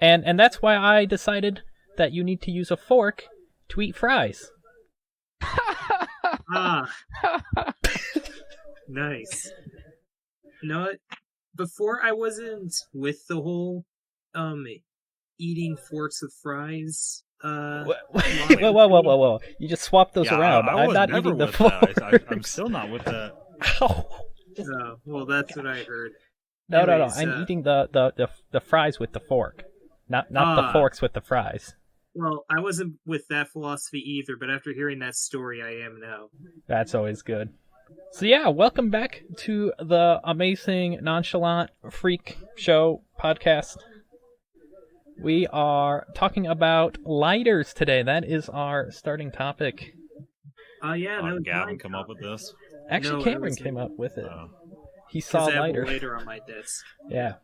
And that's why I decided that you need to use a fork to eat fries. Ah, nice. You know what? Before I wasn't with the whole eating forks with fries. Whoa. You just swapped those around. I I'm was not never eating the with forks. that. I'm still not with that. Well, that's what I heard. No. Anyways, I'm eating the fries with the fork, not the forks with the fries. Well, I wasn't with that philosophy either, but after hearing that story, I am now. That's always good. So yeah, welcome back to the amazing Nonchalant Freak Show podcast. We are talking about lighters today. That is our starting topic. Yeah, that was Gavin come up with this? Actually, No, Cameron came up with it. He saw I have lighter. a lighter on my desk. Yeah.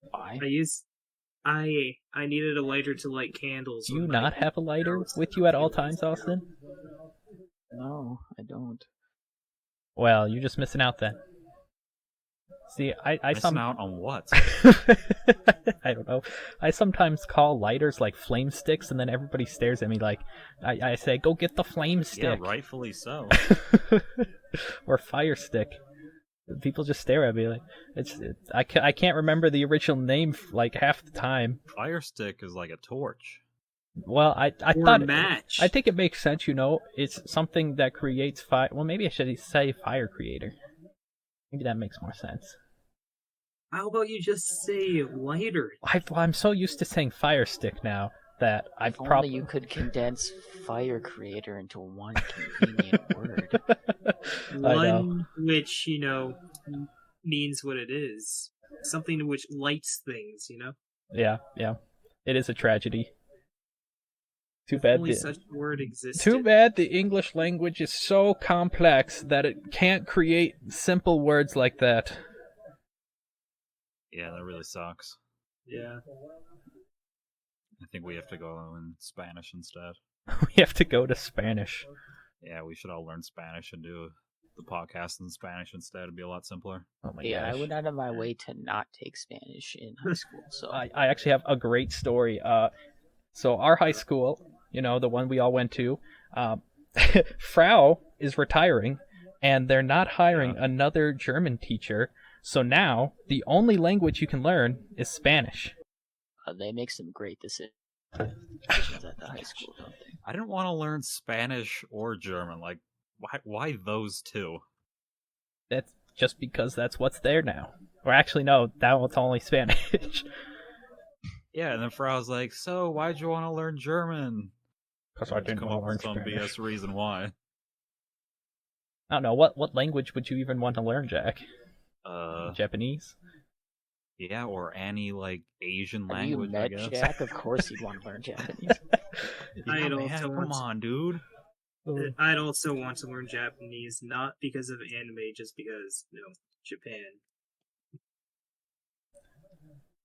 Why? I needed a lighter to light candles. Do you not have a lighter with you at all times, Austin? No, I don't. Well, you're just missing out then. See, I missing out on what? I don't know. I sometimes call lighters like flame sticks, and then everybody stares at me like I say, "Go get the flame stick." Yeah, rightfully so. Or fire stick. People just stare at me like I can't remember the original name like half the time. Fire stick is like a torch. Well, I or thought a match. I think it makes sense. It's something that creates fire. Well, maybe I should say fire creator. Maybe that makes more sense. How about you just say lighter? I'm so used to saying fire stick now that I've If only probably you could condense fire creator into one convenient word. One which, means what it is. Something which lights things, Yeah. It is a tragedy. Too bad. Only such a word existed. Too bad the English language is so complex that it can't create simple words like that. Yeah, that really sucks. Yeah. I think we have to go in Spanish instead. We have to go to Spanish. Yeah, we should all learn Spanish and do the podcast in Spanish instead. It'd be a lot simpler. Oh my Yeah, gosh. I went out of my way to not take Spanish in high school. So I actually have a great story. So our high school, the one we all went to, Frau is retiring, and they're not hiring another German teacher. So now the only language you can learn is Spanish. they make some great decisions at the high school, don't they? I didn't want to learn Spanish or German. Like, why those two? That's just because that's what's there now. Or actually, no, that one's only Spanish. Yeah, and then Frau's like, "So, why'd you want to learn German?" Because I didn't come want up to learn with some Spanish. BS reason why. I don't know, what language would you even want to learn, Jack? Japanese? Yeah, or any Asian Have language. you met I guess. Jack? Of course you'd want to learn Japanese. Come on, dude. I'd also want to learn Japanese, not because of anime, just because, Japan.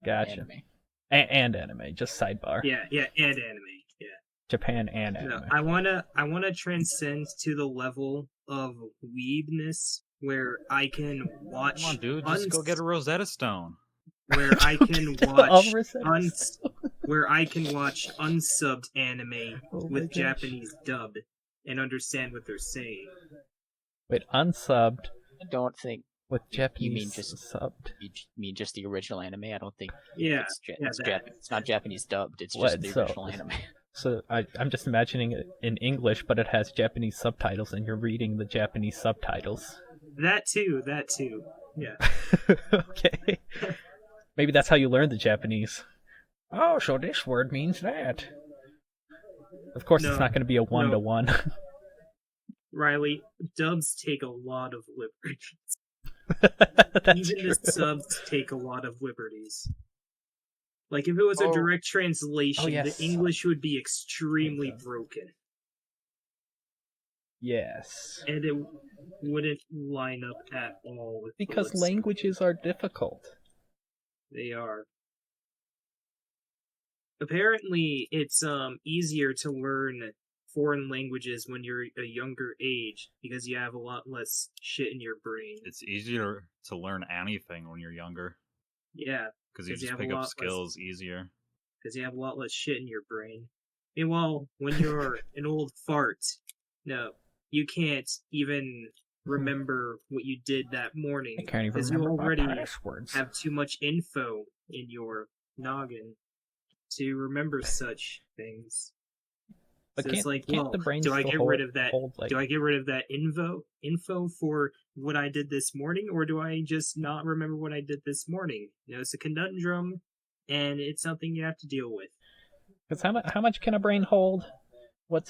Gotcha. Anime. And anime, just sidebar. Yeah, and anime. Yeah. Japan and anime. No, I wanna transcend to the level of weebness where I can watch. Come on, dude. Just go get a Rosetta Stone. Where I can watch unsubbed anime with Japanese dub and understand what they're saying. Wait, unsubbed I don't think with Japanese you mean just subbed. You mean just the original anime? I don't think. Yeah, it's not Japanese dubbed. It's What, just the original anime. So I'm just imagining it in English, but it has Japanese subtitles, and you're reading the Japanese subtitles. That too. Yeah. Okay. Maybe that's how you learn the Japanese. Oh, so this word means that. Of course, it's not going to be a one-to-one. Riley, dubs take a lot of liberties. Even the subs take a lot of liberties. Like, if it was a direct translation, the English would be extremely broken. Yes. And it wouldn't line up at all with because languages are difficult. They are. Apparently, it's easier to learn foreign languages when you're a younger age because you have a lot less shit in your brain. It's easier to learn anything when you're younger. Yeah, Because you 'cause you just have a pick lot up less- skills easier. because you have a lot less shit in your brain. Meanwhile, when you're an old fart, no, you can't even remember what you did that morning I can't even because you remember already my passwords. have too much info in your noggin to remember such things. But So it's can't, like, can't well, the brain do I still get hold, rid of that? hold like Do I get rid of that info for what I did this morning, or do I just not remember what I did this morning? It's a conundrum, and it's something you have to deal with. Because how much can a brain hold?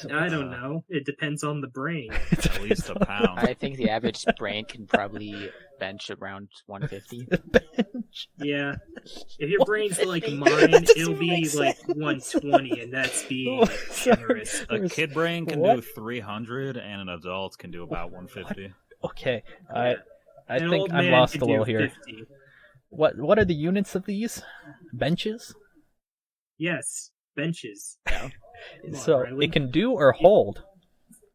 I don't know. It depends on the brain. At least a pound. I think the average brain can probably bench around 150. bench. Yeah. If your brain's like 150? mine, That doesn't it'll be make like sense. 120, and that's being generous. A kid brain can What? do 300, and an adult can do about 150. Okay, Yeah. I An think old I'm man lost can a little do here. 50. What are the units of these benches? Yes, benches. Yeah. Come on, So Riley. it can do or hold.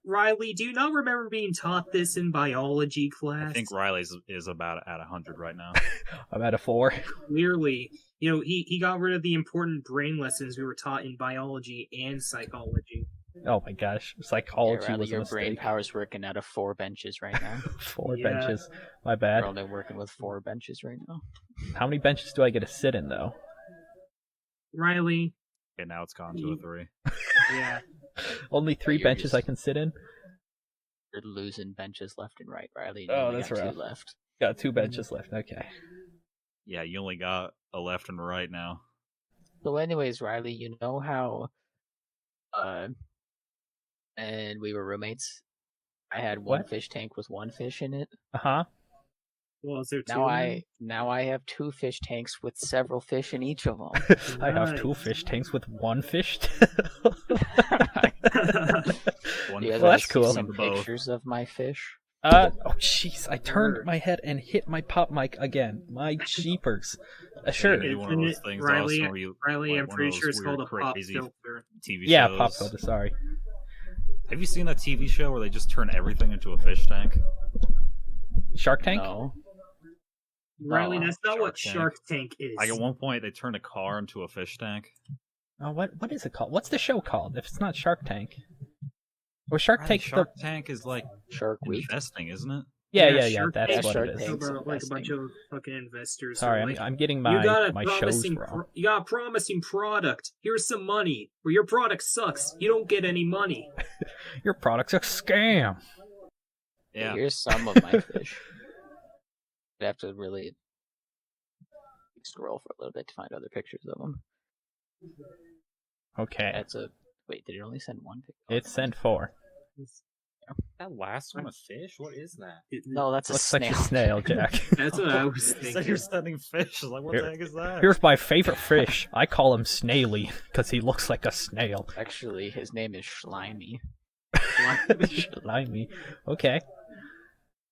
Riley, do you not remember being taught this in biology class? I think Riley's is about at 100 right now. I'm at a 4. Clearly, he got rid of the important brain lessons we were taught in biology and psychology. Oh my gosh, Yeah, psychology Riley, was a your brain mistake. power's working out of 4 benches right now. 4 Yeah. benches. My We're bad. only working with 4 benches right now. How many benches do I get to sit in though? Riley, Okay, now it's gone to a 3. yeah. Only 3 you're benches just- I can sit in. You're losing benches left and right, Riley. You Oh, only that's got 2 rough. left. Got 2 benches left. Okay. Yeah, you only got a left and right now. So, anyways, Riley, you know how, and we were roommates. I had one What? fish tank with 1 fish in it. Uh-huh. Well, is there two? Now I have 2 fish tanks with several fish in each of them. I have 2 Nice. fish tanks with 1 fish. One You guys Well, wanna that's see cool. some Both. pictures of my fish? Oh jeez, I turned Sure. my head and hit my pop mic again. My jeepers. Are Sure. you gonna do one of those Isn't it, things, Riley? Austin, where you Riley, like I'm one of pretty those sure it's weird, called a pop crazy filter. TV Yeah, shows? pop filter, sorry. Have you seen that TV show where they just turn everything into a fish tank? Shark Tank? No. Riley, Oh, that's not Shark what Tank. Shark Tank is. Like at one point, they turned a car into a fish tank. Oh, what is it called? What's the show called if it's not Shark Tank? Or Shark Right, Tank Shark Tank is like Shark Week. investing, isn't it? Yeah, Shark that's Tank. what Shark it is. Tank. About, like a bunch investing. of fucking investors. Sorry, who are like, I'm getting you my got a shows promising wrong. you got a promising product. Here's some money. Or your product sucks. You don't get any money. Your product's a scam. Yeah. Here's some of my fish. I'd have to really scroll for a little bit to find other pictures of them. Okay, That's a wait. Did it only send 1 picture? it sent 4. That last one a fish? What is that? No, that's a Looks like snail. a snail, Jack. That's what I was You said thinking. you're sending fish. Like, what Here- the heck is that? Here's my favorite fish. I call him Snaily because he looks like a snail. Actually, his name is Slimy. Slimy. Okay.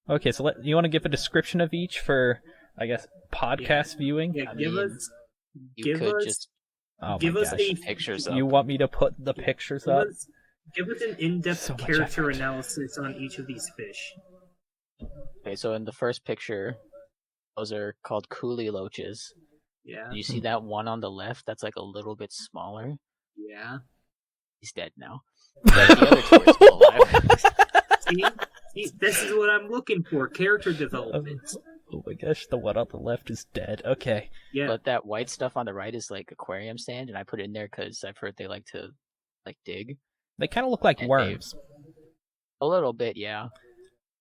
Okay, so you want to give a description of each for, I guess, podcast viewing? Yeah, I give mean, us You Give could us- just Oh give my us gosh. a pictures You up. want me to put the pictures give up? us, give us an in-depth So much character effort. analysis on each of these fish. Okay, so in the first picture, those are called coolie loaches. Yeah. You see that one on the left? That's like a little bit smaller. Yeah. He's dead now. But the other two are still alive. See, this is what I'm looking for. Character development. Oh my gosh, the one on the left is dead. Okay. Yeah. But that white stuff on the right is like aquarium sand, and I put it in there because I've heard they like to dig They kind of look like And worms. a little bit. Yeah,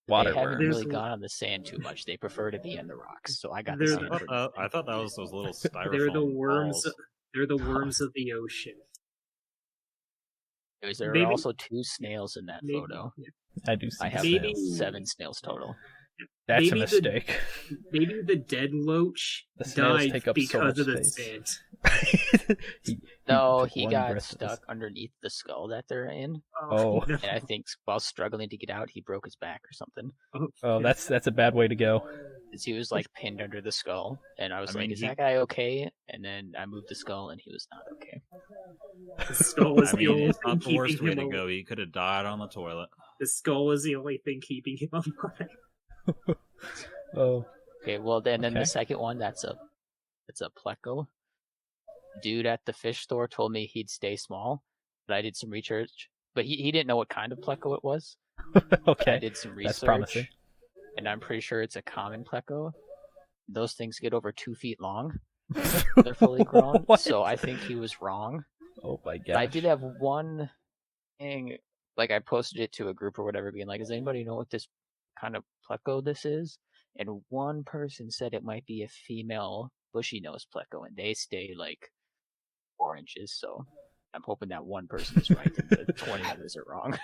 Water they haven't worms. really There's- gone on the sand too much. They prefer to be in the rocks, so I got the There's- sand. for I thought that was those little styrofoam They're the worms. balls. They're the worms of the ocean. There maybe- are also 2 snails in that Maybe- photo. I do see I have Maybe- snails. 7 snails total. That's a maybe the- mistake. Maybe the dead loach The snails died take up so because much of the space. sand. No, took he one got breath of this. stuck underneath the skull that they're in, Oh. no. and I think while struggling to get out, he broke his back or something. Oh, that's a bad way to go. 'Cause he was like pinned under the skull, and I was I like, mean, "Is he- that guy okay?" And then I moved the skull, and he was not okay. The skull was I the mean, only it's thing not the worst keeping way him to alive. go. He could have died on the toilet. The skull was the only thing keeping him alive. Oh. Okay, well then Okay. the second one, that's a It's a pleco. Dude at the fish store told me he'd stay small, but I did some research. But he didn't know what kind of pleco it was. Okay, I did some research. that's promising. And I'm pretty sure it's a common pleco. Those things get over 2 feet long. They're fully grown. So I think he was wrong. Oh my god. I did have one thing, like I posted it to a group or whatever, being like, does anybody know what this kind of pleco this is? And one person said it might be a female bushy nose pleco, and they stay like 4 inches. So I'm hoping that one person is right and the 20 others are wrong.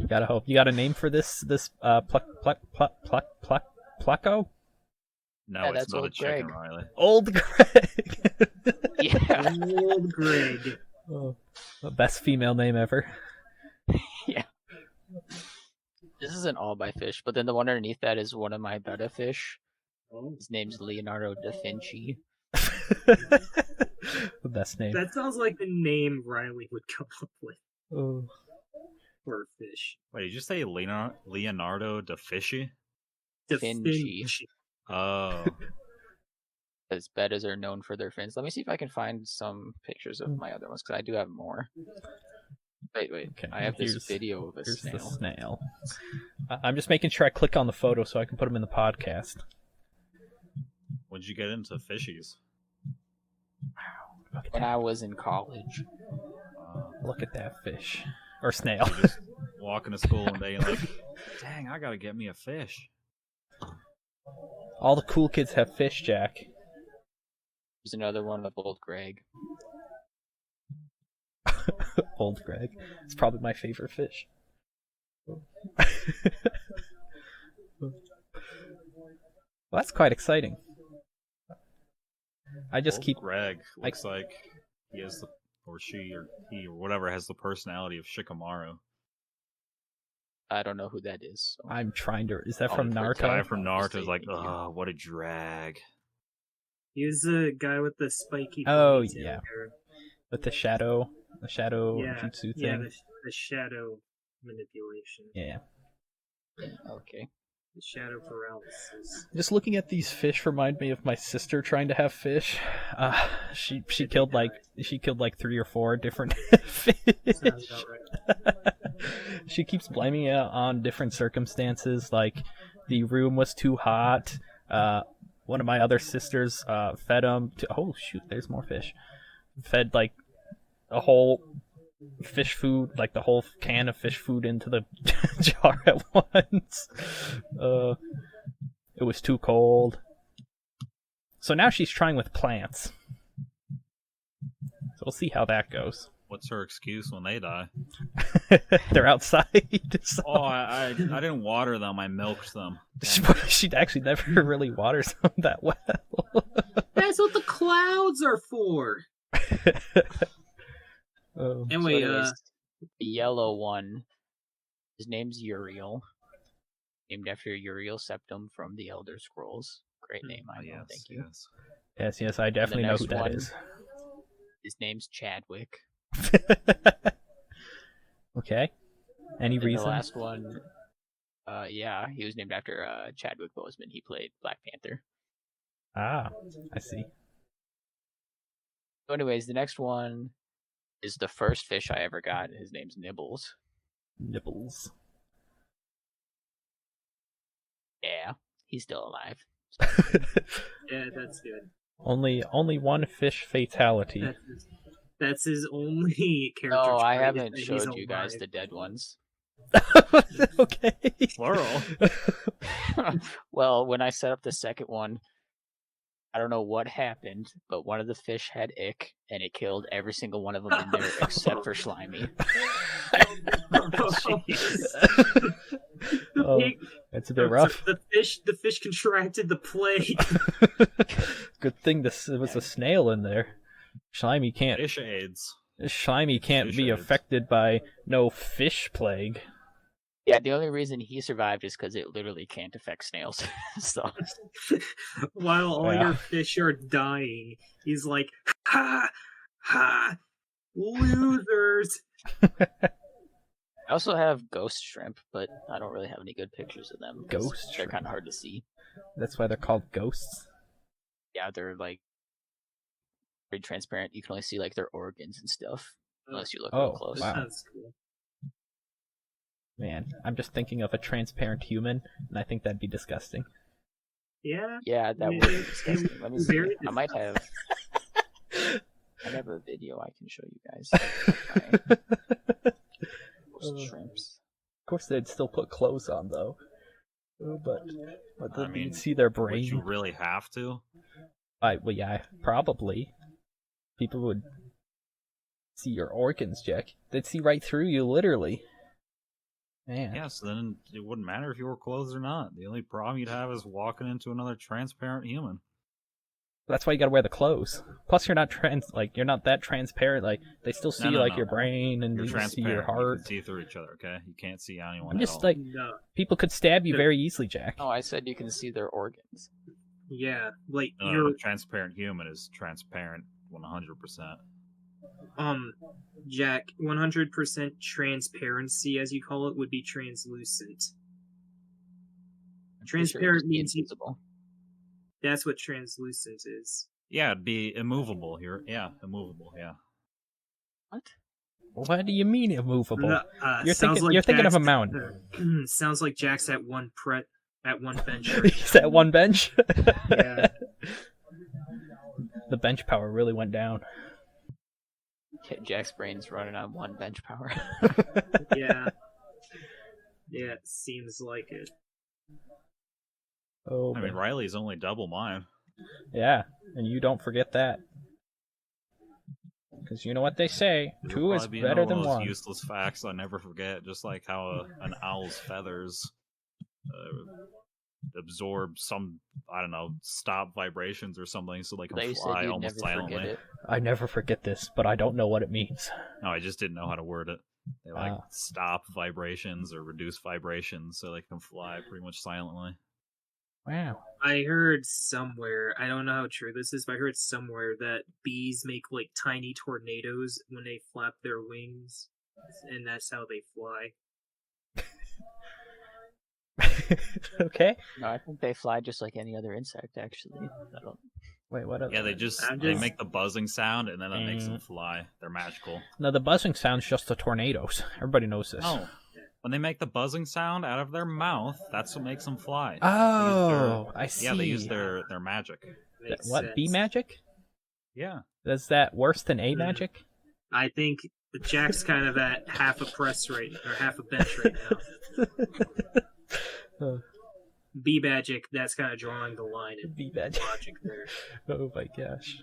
Gotta hope. You got a name for this pleco? No, Yeah, it's that's not a old chicken, Greg. Riley. Old Greg. Yeah. Old Greg. Oh, the best female name ever. Yeah. This isn't all by fish, but then the one underneath that is one of my betta fish. Oh, His name's Leonardo da Vinci. The best name. that sounds like the name Riley would come up with Oh. for a fish. Wait, did you say Leonardo da Fishy? Da Vinci. Vinci. Oh. Because bettas are known for their fins. Let me see if I can find some pictures of my other ones, because I do have more. Wait. Okay, I have this here's- video of a Here's the snail. snail. I'm just making sure I click on the photo so I can put them in the podcast. When'd you get into fishies? Look at When that, I was in college. look at that fish. Or snail. You just walking to school one day and like, dang, I gotta get me a fish. All the cool kids have fish, Jack. There's another one of old Greg. Old Greg. It's probably my favorite fish. Well, that's quite exciting. I just Old keep. Greg looks like he has the, or she, or he, or whatever has the personality of Shikamaru. I don't know who that is. So. I'm trying to. Is that Oh, from the Naruto? guy from Naruto's Just like, thinking, oh, what a drag. He's the guy with the spiky. Oh, ponytail yeah. hair. With the shadow Yeah, jutsu yeah, thing. the shadow manipulation, Yeah. Okay. the shadow paralysis. Just looking at these fish remind me of my sister trying to have fish. She killed like 3 or 4 different fish. Sounds about right. She keeps blaming it on different circumstances, like the room was too hot. One of my other sisters fed them to. Oh shoot! There's more fish. Fed like a whole fish food, like the whole can of fish food into the jar at once. It was too cold. So now she's trying with plants. So we'll see how that goes. What's her excuse when they die? They're outside. So Oh, I didn't water them. I milked them. she actually never really waters them that well. That's what the clouds are for. Oh. Anyway, So anyways, the yellow one, his name's Uriel. Named after Uriel Septim from the Elder Scrolls. Great name, I know. Thank you. Yes. Yes, I definitely know next who that one- is. His name's Chadwick. Okay. Any And reason? the last one, yeah, he was named after Chadwick Boseman. He played Black Panther. Ah, I see. So anyways, the next one is the first fish I ever got. His name's Nibbles. Nibbles. Yeah, he's still alive. yeah, that's good. Only one fish fatality. That's his only character. No, I trait, haven't that he's showed you guys alive. the dead ones. Okay. Plural. Well, when I set up the second one, I don't know what happened, but one of the fish had ick, and it killed every single one of them in there except for Slimy. Oh, that's a bit rough. The fish contracted the plague. Good thing this was a snail in there. Slimy can't. Fish AIDS. Slimy can't Fish be AIDS. affected by no fish plague. Yeah, the only reason he survived is because it literally can't affect snails. So While all Yeah. your fish are dying, he's like, ha, ha, losers. I also have ghost shrimp, but I don't really have any good pictures of them. 'cause Ghost They're shrimp. kind of hard to see. That's why they're called ghosts. Yeah, they're like very transparent. You can only see like their organs and stuff unless you look real close. Wow. That's cool. Man, I'm just thinking of a transparent human, and I think that'd be disgusting. Yeah. Yeah, that would be disgusting. Let me see. I might have a video I can show you guys. Shrimps. Of course, they'd still put clothes on, though. But I mean, you'd see their Would brain. you really have to? Well, yeah, probably. People would see your organs, Jack. They'd see right through you, literally. Man. Yeah, so then it wouldn't matter if you wore clothes or not. The only problem you'd have is walking into another transparent human. That's why you gotta wear the clothes. Plus, you're not you're not that transparent. Like, they still see No. your brain and You're they see transparent. your You heart. can see through each other, okay? You can't see anyone I'm at just all. like, No. people could stab you very easily, Jack. Oh, I said you can see their organs. Yeah, like A transparent human is transparent 100%. Jack, 100% transparency, as you call it, would be translucent. Transparent means invisible. That's what translucent is. Yeah, it'd be immovable. Immovable, yeah. What? What do you mean immovable? No, you're sounds thinking of a Jack's- mountain. Sounds like Jack's at one bench. He's at one bench. Yeah. The bench power really went down. Jack's brain's running on one bench power. Yeah. Yeah, it seems like it. Oh, I mean, Riley's only double mine. yeah, and you don't forget that. Because you know what they say, It'll two is probably be better one than of those one. useless facts I never forget, just like how an owl's feathers absorb some, I don't know, stop vibrations or something so they can They fly said you'd almost never forget silently. it. I never forget this, but I don't know what it means. No, I just didn't know how to word it. They like Ah. stop vibrations or reduce vibrations so they can fly pretty much silently. Wow. I heard somewhere, I don't know how true this is, but I heard somewhere that bees make like tiny tornadoes when they flap their wings, and that's how they fly. Okay. No, I think they fly just like any other insect, actually. I don't... Wait, what? Yeah, they I'm make the buzzing sound and then that makes Mm. them fly. They're magical. No, the buzzing sound's just the tornadoes. Everybody knows this. No. When they make the buzzing sound out of their mouth, that's what makes them fly. Oh, I see. Yeah, they use their magic. Makes What, bee sense. magic? Yeah. Is that worse than A magic? I think Jack's kind of at half a press right or half a bench right now. Bee magic, that's kind of drawing the line in Bee magic. logic there. Oh my gosh.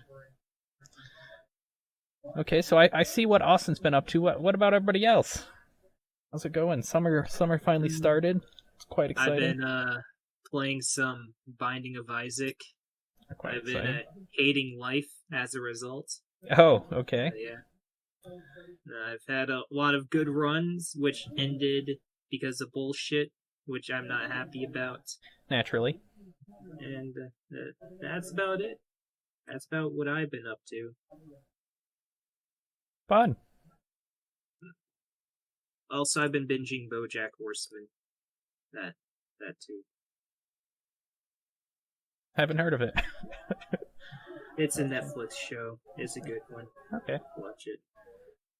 Okay, so I see what Austin's been up to. What about everybody else? How's it going? Summer finally started. It's quite I've exciting. been playing some Binding of Isaac. Quite I've been exciting. hating life as a result. Oh, okay. Yeah. I've had a lot of good runs, which ended because of bullshit, which I'm not happy about. Naturally. And that's about it. That's about what I've been up to. Fun. Also, I've been binging BoJack Horseman. That too. Haven't heard of it. It's a Netflix show. It's a good one. Okay. Watch it.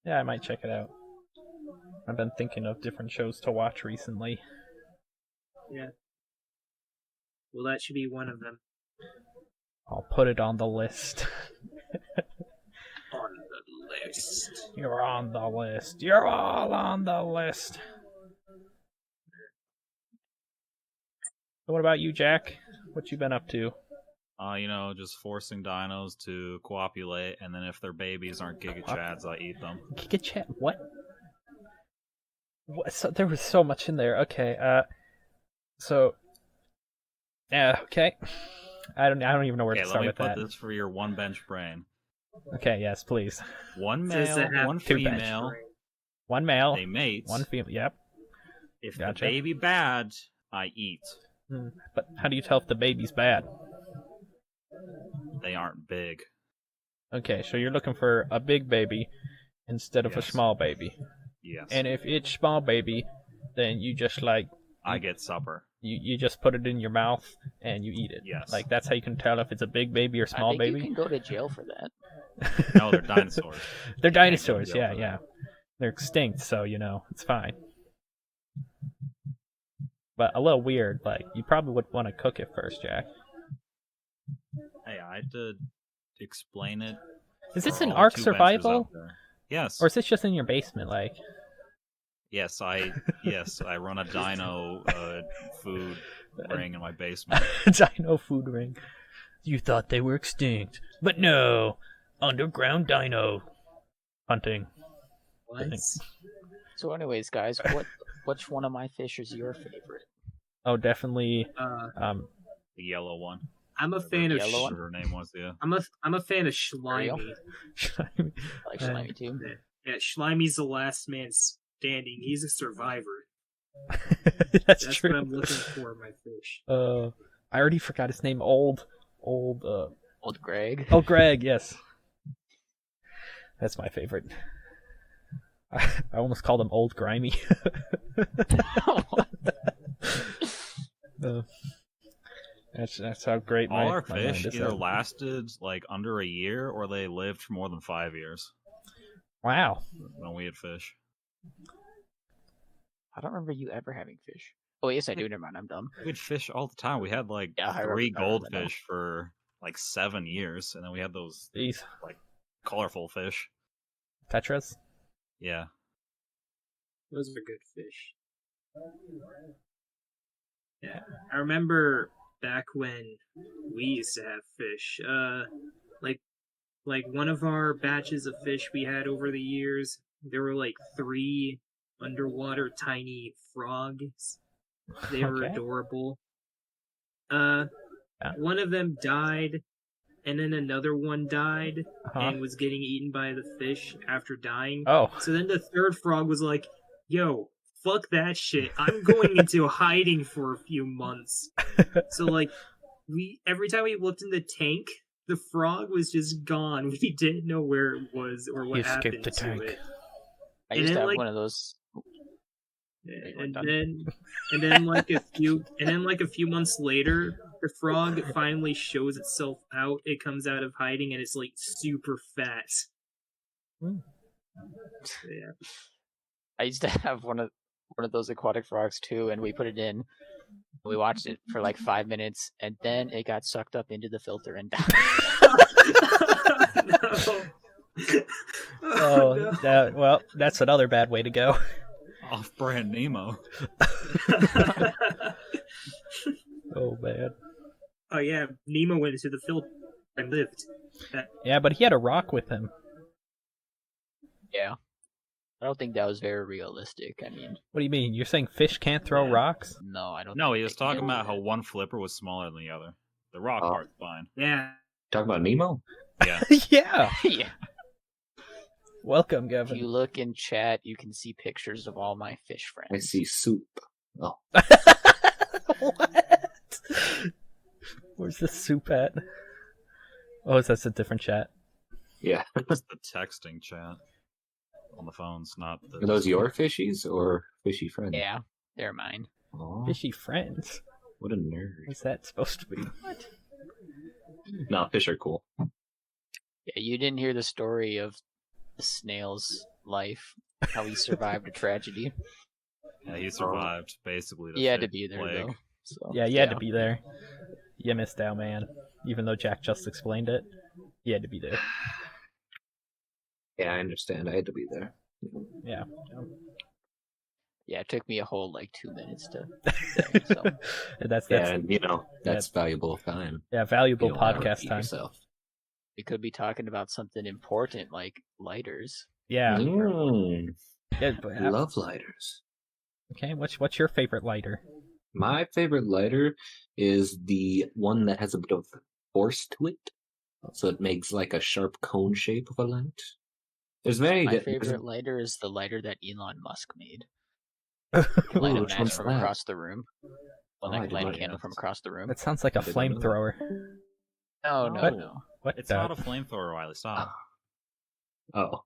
Yeah, I might check it out. I've been thinking of different shows to watch recently. Yeah. Well, that should be one of them. I'll put it on the list. On the list. You're on the list. You're all on the list. So what about you, Jack? What you been up to? Just forcing dinos to copulate, and then if their babies aren't Giga Chads, I eat them. Giga Chat? What? So, there was so much in there. Okay. Okay. I don't even know where Okay, to let start me with put that. this for your one bench brain. Okay. Yes, please. One Does it male, have one two bench female. One male. They mate. One female. Yep. If Gotcha. the baby bad, I eat. But how do you tell if the baby's bad? They aren't big. Okay, so you're looking for a big baby instead of a Yes. small baby. Yes. And if it's small baby, then you just like I get supper. You just put it in your mouth and you eat it. Yes. Like that's how you can tell if it's a big baby or I small think baby. you can go to jail for that. No, they're dinosaurs. They're You can't go to dinosaurs. jail Yeah, for that. yeah. They're extinct, so it's fine. But a little weird. Like you probably would want to cook it first, Jack. Hey, I had to explain it. Is this for an all Ark 2 benchers survival, out there. Yes. or is this just in your basement? Like, Yes, I run a dino food ring in my basement. dino food ring. You thought they were extinct, but no, underground dino hunting. What? So, anyways, guys, which one of my fish is your favorite? Oh, definitely. The yellow one. I'm a fan of. Yellow one? Whatever her name was, yeah. I'm a fan of Slimy. I like slimy too. Yeah, Slimy's the last man standing. He's a survivor. That's That's true. what I'm looking for in my fish. I already forgot his name. Old. Old Greg. Oh, Greg. Yes. That's my favorite. I almost called him Old Grimy. That's how great All my our my mind fish is. either lasted like under a year or they lived for more than 5 years Wow. when we had fish. I don't remember you ever having fish. Oh, yes, I do. Never mind. I'm dumb. We had fish all the time. We had like Yeah, I 3 remember now. goldfish for like 7 years, and then we had those Jeez. like colorful fish. Tetras. Yeah. Those are good fish. Yeah, I remember back when we used to have fish. Like one of our batches of fish we had over the years, there were like 3 underwater tiny frogs. They were Okay. adorable. Yeah. One of them died, and then another one died Uh-huh. and was getting eaten by the fish after dying. Oh. So then the third frog was like, yo, fuck that shit. I'm going into hiding for a few months. So like every time we looked in the tank, the frog was just gone. We didn't know where it was or what He escaped happened the to tank. it. I And used to then, have like- one of those. And then like a few months later, the frog finally shows itself out. It comes out of hiding and it's like super fat. Hmm. Yeah. I used to have one of those aquatic frogs too, and we put it in. We watched it for like 5 minutes, and then it got sucked up into the filter and died. No. That's another bad way to go. Off-brand Nemo. Oh man. Oh yeah, Nemo went into the filter and lived. Yeah, but he had a rock with him. Yeah. I don't think that was very realistic. I mean, What do you mean? You're saying fish can't throw rocks? no, I don't. No, think he they was can talking do about that. how one flipper was smaller than the other. The rock Oh. part's fine. Yeah. Talking about Nemo? Yeah. Yeah. Yeah. Welcome, If Gavin. you look in chat, you can see pictures of all my fish friends. I see soup. Oh, What? Where's the soup at? Oh, that's a different chat. yeah. It's the texting chat on the phones, not the. Are those your fishies or fishy friends? Yeah, they're mine. Aw, Fishy friends. what a nerd. What's that supposed to be? What? No, fish are cool. Yeah, you didn't hear the story of the snail's life, how he survived a tragedy. Yeah, he survived basically. The He had to fig be there plague. though. So, Yeah, you had to be there. You missed out, man. Even though Jack just explained it, you had to be there. Yeah, I understand. I had to be there. Yeah. Yeah, it took me a whole like 2 minutes to say, so. that's Yeah, and that's yeah. valuable time. valuable You don't wanna podcast repeat time. yourself. We could be talking about something important like lighters. Yeah. Yeah, but, Love lighters. okay, what's your favorite lighter? My favorite lighter is the one that has a bit of force to it. So it makes like a sharp cone shape of a light. There's very My good. favorite lighter is the lighter that Elon Musk made. You can light a which match one's from that? across the room. Well, Oh, I I can did light a not candle know. from across the room. That sounds like a I did not know that. flamethrower. No, No. no, no. What? It's not a flamethrower, Wiley. Stop. Oh,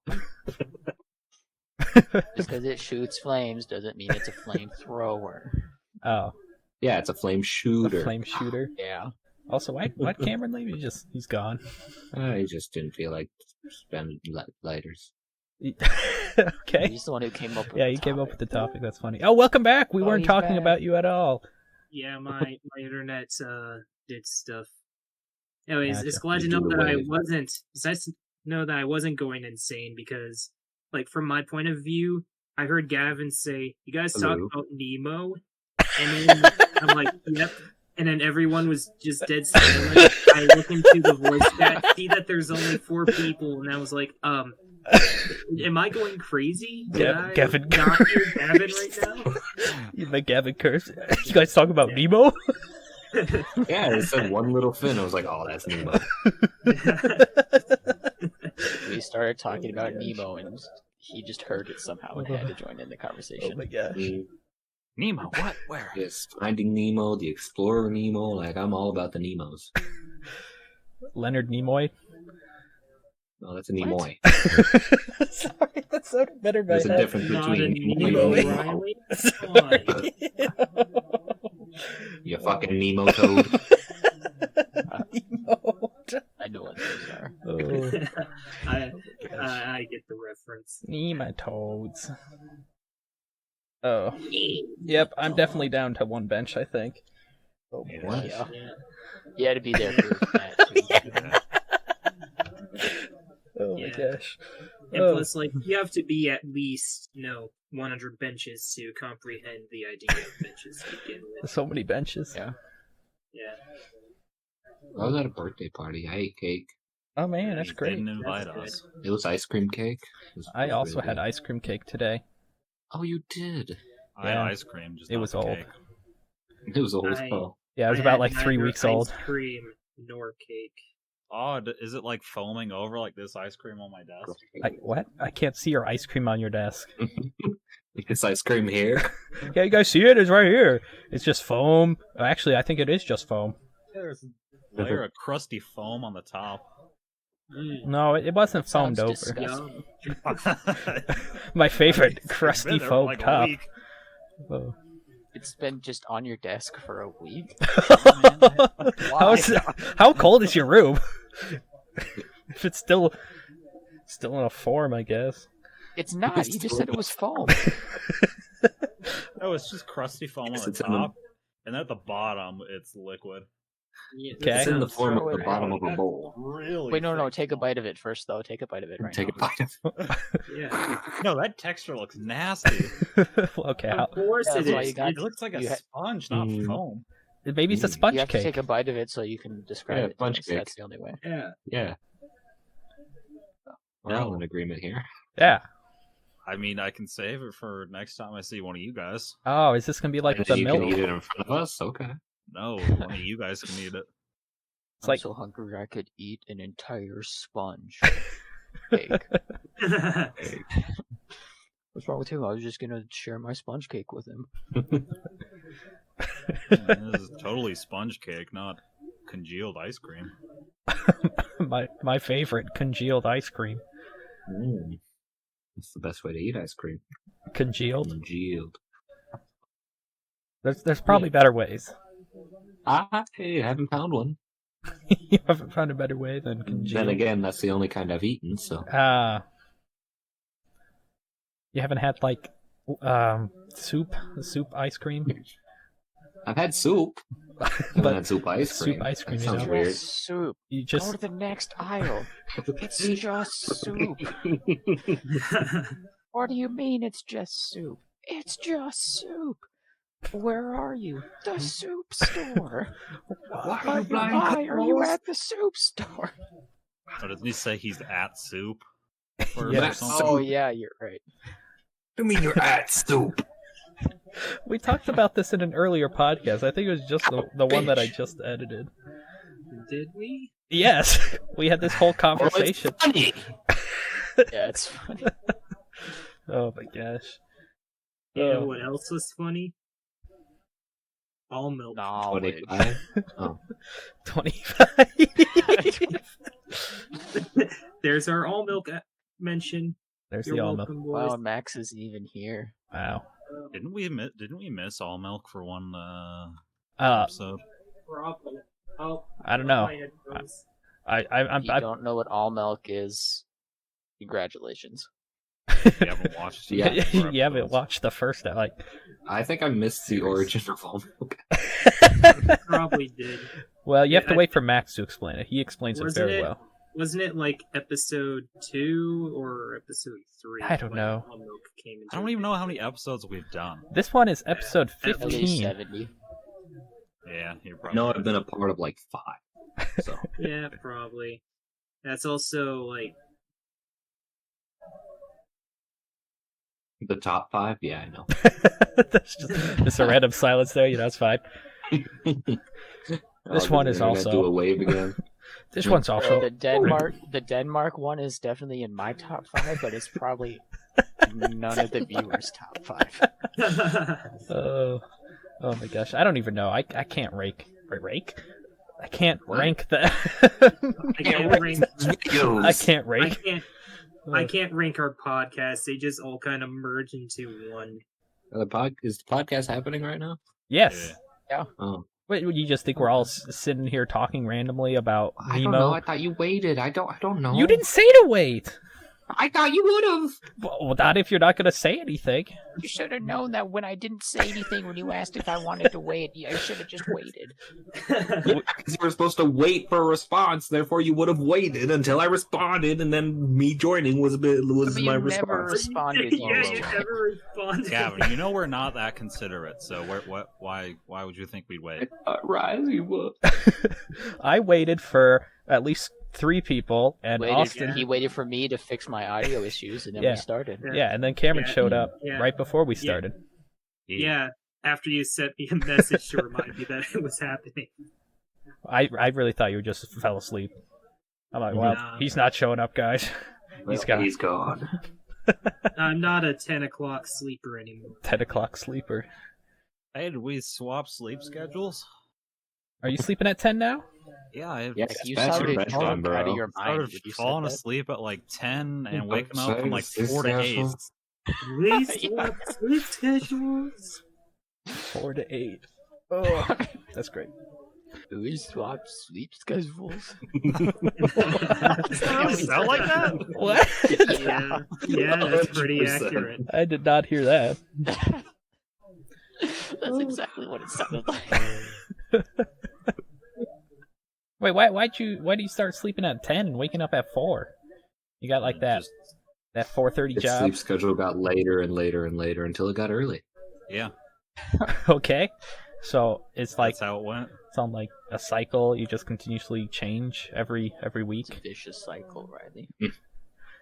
Just because it shoots flames doesn't mean it's a flamethrower. Oh. Yeah, it's a flame A shooter. flame shooter. Yeah. Also, why'd Cameron leave? He's gone. I just didn't feel like spending lighters. Okay. He's the one who came up with Yeah, the you came up topic. with the topic. That's funny. Oh, welcome back. We Oh, weren't he's talking back. about you at all. Yeah, my internet did stuff. Anyways, Gotcha. it's glad to You know do the that I wave. wasn't. It's nice to know that I wasn't going insane because, like, from my point of view, I heard Gavin say, "You guys talk Hello. about Nemo," and then I'm like, "Yep." And then everyone was just dead silent. I look into the voice chat, see that there's only 4 people, and I was like, am I going crazy? Did I Gavin not hear Curse. Gavin right now? You make Gavin Curse. You guys talk about Nemo? Yeah, it said one little fin. I was like, oh, that's Nemo. We started talking about Nemo, and he just heard it somehow and had to join in the Oh conversation. my gosh. Nemo, what? Where? Yes, Finding Nemo, the Explorer Nemo. Like, I'm all about the Nemos. Leonard Nimoy. No, that's a Nimoy. Sorry, that sounded better by There's a difference Not between a Nemo Nemo, and Nemo. Riley. You fucking Nemo toad. I know what those are. Oh, I get the reference. nematodes. Oh. Yep, I'm definitely down to 1 bench, I think. Oh, boy. What? Yeah. Yeah. You had to be there for that, too. Oh my Yeah. gosh. And Oh. plus, like, you have to be at least, 100 benches to comprehend the idea of benches to begin with. So many benches. Yeah. Yeah. I was at a birthday party. I ate cake. Oh man, that's You great. Didn't invite That's us. It was ice cream cake. I also really had good. ice cream cake today. Oh, you did? I Yeah. had ice cream, just It not was the old. cake. It was old as I- hell. Yeah, it was I about had like 3 neither weeks old. Ice cream nor cake. Oh, is it like foaming over like this ice cream on my desk? What? I can't see your ice cream on your desk. It's ice cream here. Yeah, you guys see it? It's right here. It's just foam. Actually, I think it is just foam. There's a layer of crusty foam on the top. No, it wasn't foamed Sounds over. disgusting. My favorite It's been crusty there for foam like a top. week. Oh. It's been just on your desk for a week. How cold is your room? If it's still in a form, I guess. It's not. You just said it was foam. Oh, it's just crusty foam Yes, on it's the in the- top, and at the bottom it's liquid. Yeah, Okay. It's in the sounds form right. of the bottom of a bowl. Really? Wait, no. thick. Take a bite of it first, though. Take a bite of it right Take now. a bite of Yeah. No, that texture looks nasty. Okay, Of course Yeah, it that's why is. you got- It looks like a You ha- sponge, not Mm. foam. maybe it's a sponge You have to cake. take a bite of it so you can describe Yeah, it. to sponge us. cake. That's the only way. Yeah. Yeah. We're all in agreement here. Yeah. I mean, I can save it for next time I see one of you guys. Oh, is this gonna be like And the you milk? can eat it in front of us? Okay. No, one of you guys can eat it. It's I'm like so hungry I could eat an entire sponge cake. What's wrong with him? I was just gonna share my sponge cake with him. This is totally sponge cake, not congealed ice cream. my favorite congealed ice cream. That's the best way to eat ice cream. Congealed. Congealed. There's probably better ways. I haven't found one. You haven't found a better way than congealed. Then again, that's the only kind I've eaten, so. You haven't had like soup ice cream? I've had soup. I haven't But had soup ice cream. soup ice cream, That you sounds know? weird. Soup. You Go just to the next aisle. It's just soup. What do you mean it's just soup? It's just soup. Where are you? The soup store. Why Why are you at the soup store? But doesn't he say he's at soup? First Yeah. or something? Oh yeah, you're right. You mean you're at soup? we talked about this in an earlier podcast. I think it was just the one that I just edited. Did we? Yes, we had this whole conversation. Oh, it's funny. Yeah, it's funny. Oh my gosh. You know Oh. what else was funny? All milk. Knowledge. 25? Oh. 25. There's our all milk mention. There's You're the almond. welcome, boys. Wow, Max isn't even here. Wow. Didn't we miss all milk for one episode. Probably. Oh, I don't know. my headphones. If you don't know what all milk is, congratulations. You haven't watched. Yeah. You haven't watched the first. I think I missed the origin of all milk. Probably did. Well, you have to I- wait for Max to explain it. He explains it Wasn't very it- well. Wasn't it like episode 2 or episode 3? I don't when know. All Milk came into I don't even know how many episodes we've done. This one is episode At At least 15. 70. Yeah, you're I probably. know I've been a part of like 5. So Yeah, probably. That's also like the top 5, yeah, I know. That's just a random silence there. It's fine. This one is also- do a wave again. This one's also. The Denmark one is definitely in my top 5, but it's probably none of the viewers' top 5. Oh my gosh! I don't even know. I can't rake. I can't rank the. I can't rank. I can't I rake. can't. I can't rank our podcasts. They just all kind of merge into one. Is the podcast happening right now? Yes. Oh, Wait, you just think we're all sitting here talking randomly about I don't know. Nemo? I thought you waited. I don't know. You didn't say to wait. I thought you would have. Well, not if you're not going to say anything. You should have known that when I didn't say anything when you asked if I wanted to wait. I should have just waited. Because you were supposed to wait for a response. Therefore, you would have waited until I responded, and then me joining was But my you never response. responded. Yeah, you you never responded. Gavin, you know we're not that considerate. So why would you think we'd wait? Riley would. I waited for at least 3 people, and Austin. He waited for me to fix my audio issues, and then Yeah. we started. Yeah, and then Cameron Yeah. showed up Yeah. right before we started. Yeah, after you sent me a message to remind me that it was happening. I really thought you just fell asleep. I'm like, well, Nah. he's not showing up, guys. He's gone. I'm not a 10 o'clock sleeper anymore. 10 o'clock sleeper. Hey, did we swap sleep schedules? Are you sleeping at 10 now? Yeah, I Yeah, If you that's your sounded bedtime, drunk out bro. of your mind, started did you say falling that? asleep at like 10 and I'm waking up from like saying, 4 to 8. successful. Please Yeah. swap sleep schedules. 4 to 8. Oh, that's great. Do we swap sleep schedules? Sound like that? What? Yeah, that's pretty 100%. accurate. I did not hear that. That's exactly what it sounded like. Wait, why do you start sleeping at 10 and waking up at 4? You got like that Just- that 4:30 His job. sleep schedule got later and later and later until it got early. Yeah, Okay. So it's like that's how it went. it's on like a cycle. You just continuously change every week. It's a vicious cycle, Riley.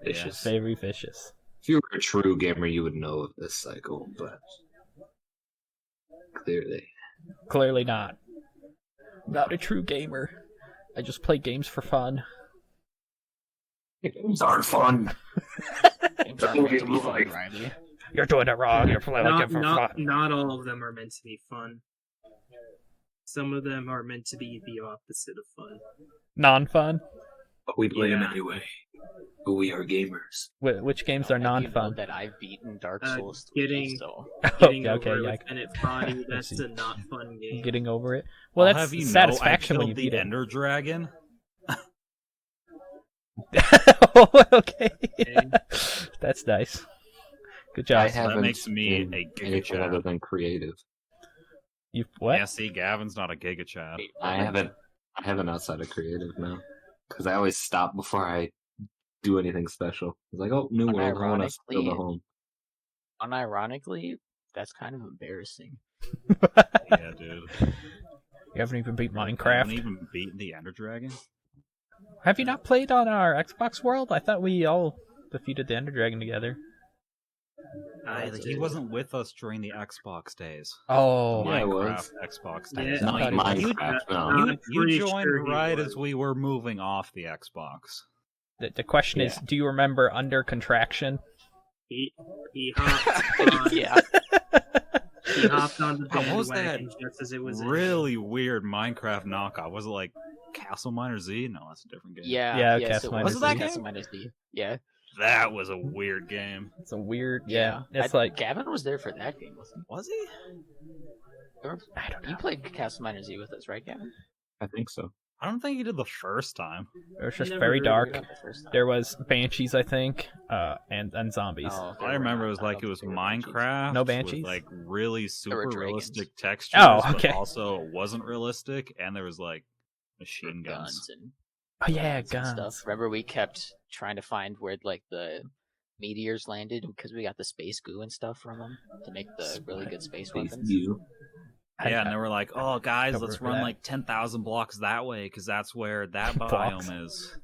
Vicious. Very vicious. If you were a true gamer, you would know of this cycle, but clearly. Clearly not. Not a true gamer. I just play games for fun. Games are fun. Games aren't meant to be fun, Like- Riley. You're doing it wrong. You're playing like it for fun. Not all of them are meant to be fun. Some of them are meant to be the opposite of fun. Non-fun. But we play them Yeah. anyway. But we are gamers. Which games are You know non-fun? that I've beaten Dark Souls 3, getting- so Getting Okay, over yeah, with Infinite Body, that's see. a not fun game. Getting over it. Well, I'll that's have you satisfaction know, I when you killed beat the it. Ender Dragon. Oh, okay. Okay. That's nice. Good I job. haven't makes me been a Giga anything Chad. other than creative. You what? Yeah, see, Gavin's not a Giga Chad. I haven't outside of creative now. Because I always stop before I do anything special. It's like, oh, new world, I want to build a Unironically- home. unironically, that's kind of embarrassing. Yeah, dude. You haven't even beat I haven't Minecraft. even beaten the Ender Dragon. Have you not played on our Xbox world? I thought we all defeated the Ender Dragon together. He wasn't with us during the Xbox days. Oh, Yeah, I Minecraft was. Xbox Yeah. days. Not No, Minecraft, no. I'm you pretty joined sure he right was. as we were moving off the Xbox. the question is, do you remember Under Contraction? He hopped on. Yeah. He hopped on the What was that bandwagon just as it was in. really weird Minecraft knockoff? Was it like Castle Miner Z? No, that's a different game. Yeah, Yeah, yes, Castle it Miners was. Was it that Castle game? Miners D. Yeah. That was a weird game. It's a weird, yeah. It's like Gavin was there for that game, wasn't Was he? he? I don't know. You played Castle Minor Z with us, right, Gavin? I think so. I don't think he did the first time. It was just Never very heard dark. Not the first time. There was banshees, I think, and zombies. Oh, All I remember was like it was There were banshees. Minecraft. No banshees? With like really super dragons. realistic textures. Oh, okay. But also wasn't realistic, and there was like machine guns. and Oh yeah, and guns. stuff. Remember, we kept trying to find where like the meteors landed because we got the space goo and stuff from them to make the really good space weapons. You. Yeah, and they were like, "Oh, guys, Don't let's remember run that. like 10,000 blocks that way because that's where that Blocks. biome is."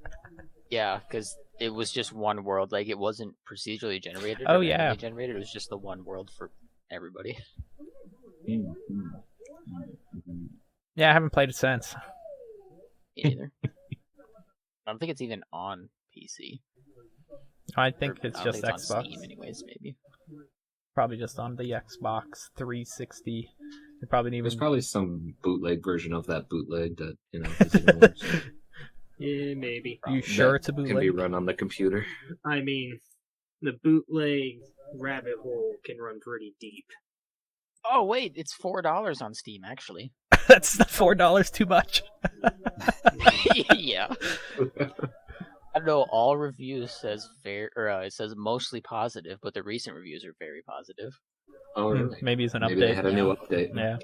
Yeah, because it was just one world. Like it wasn't procedurally generated. Oh, or yeah. randomly generated. It was just the one world for everybody. Yeah, I haven't played it since. Me neither. I don't think it's even on PC. I think Or, it's I don't just think it's Xbox. on Steam, anyways. Maybe. Probably just on the Xbox 360. It probably didn't There's even. probably some bootleg version of that bootleg that is even worse. Yeah, maybe. You sure That it's a Can be bootleg? run on the computer. I mean, the bootleg rabbit hole can run pretty deep. Oh wait, it's $4 on Steam actually. That's the $4 too much. Yeah. I don't know. All reviews says it says mostly positive, but the recent reviews are very positive. Oh, really? Maybe it's an Maybe update. they had a new update. Yeah.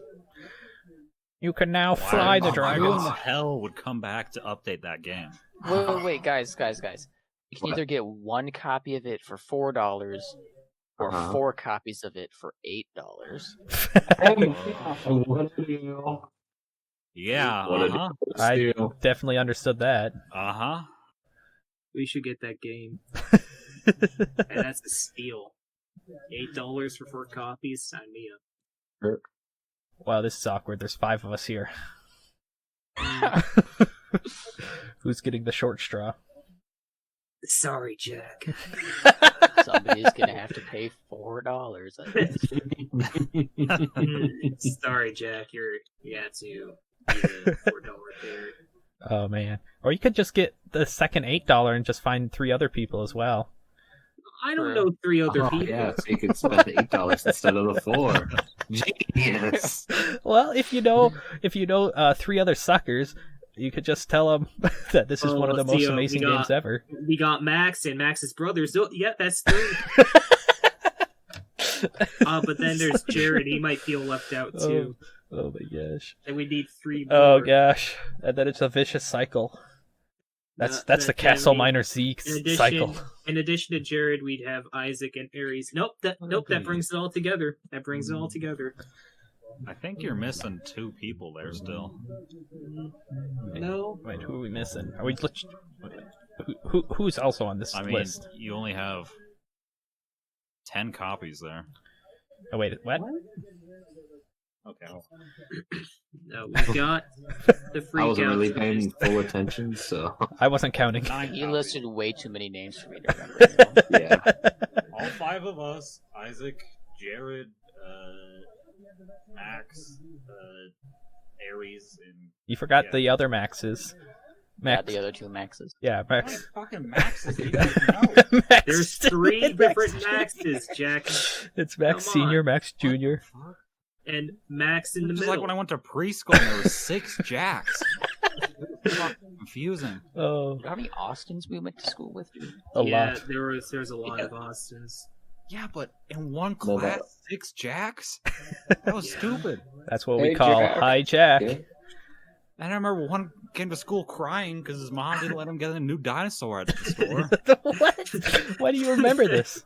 You can now Why- fly the Who in dragons. the hell would come back to update that game? Wait, guys. You can What? either get one copy of it for $4 or Uh-huh. 4 copies of it for $8. Yeah, What a uh-huh, I steal. definitely understood that. uh-huh. We should get that game. And that's a steal. $8 for 4 copies? Sign me up. Wow, this is awkward. There's 5 of us here. Who's getting the short straw? Sorry, Jack. Somebody's gonna have to pay $4. I guess. Sorry, Jack. You had to be the $4 pair. Oh man. Or you could just get the second $8 and just find 3 other people as well. I don't know 3 other Oh, people. yeah, so you could spend $8 instead of the 4. Genius. Well, if you know 3 other suckers, you could just tell them that this is one of the most amazing games ever. We got Max and Max's brothers. Oh, yeah, that's 3. But then there's Jared. He might feel left out too. Oh my gosh. And we need 3 more. Oh gosh. And then it's a vicious cycle. That's the then Castle we- Minor Z In addition, cycle. in addition to Jared, we'd have Isaac and Aries. Nope, that brings it all together. That brings it all together. I think you're missing 2 people there still. No, Wait, who are we missing? Are we who's also on this I mean, list? you only have 10 copies there. Oh wait, what? Okay. no, we got the freak I wasn't out. really paying full attention, so I wasn't counting. 9 You copies. listed way too many names for me to remember. yeah. All 5 of us, Isaac, Jared, Max, Aries, and You forgot Yeah. the other Maxes. Yeah, Max. the other 2 Maxes. Yeah, how many Max. fucking Maxes do you guys know? Max There's Junior 3 and Max different Junior. Maxes, Jack, It's Max Come on. Senior, Max Junior. and Max in the Just middle. like when I went to preschool and there were 6 Jacks. Fucking confusing. Oh, You know how many Austins we went to school with, dude? a yeah, lot. there's a lot of Austins. Yeah, but in one No, class, that- 6 Jacks? That was stupid. That's what we Hey, call Jack. Hi Jack. Yeah. And I remember one came to school crying because his mom didn't let him get a new dinosaur at the store. What? Why do you remember this?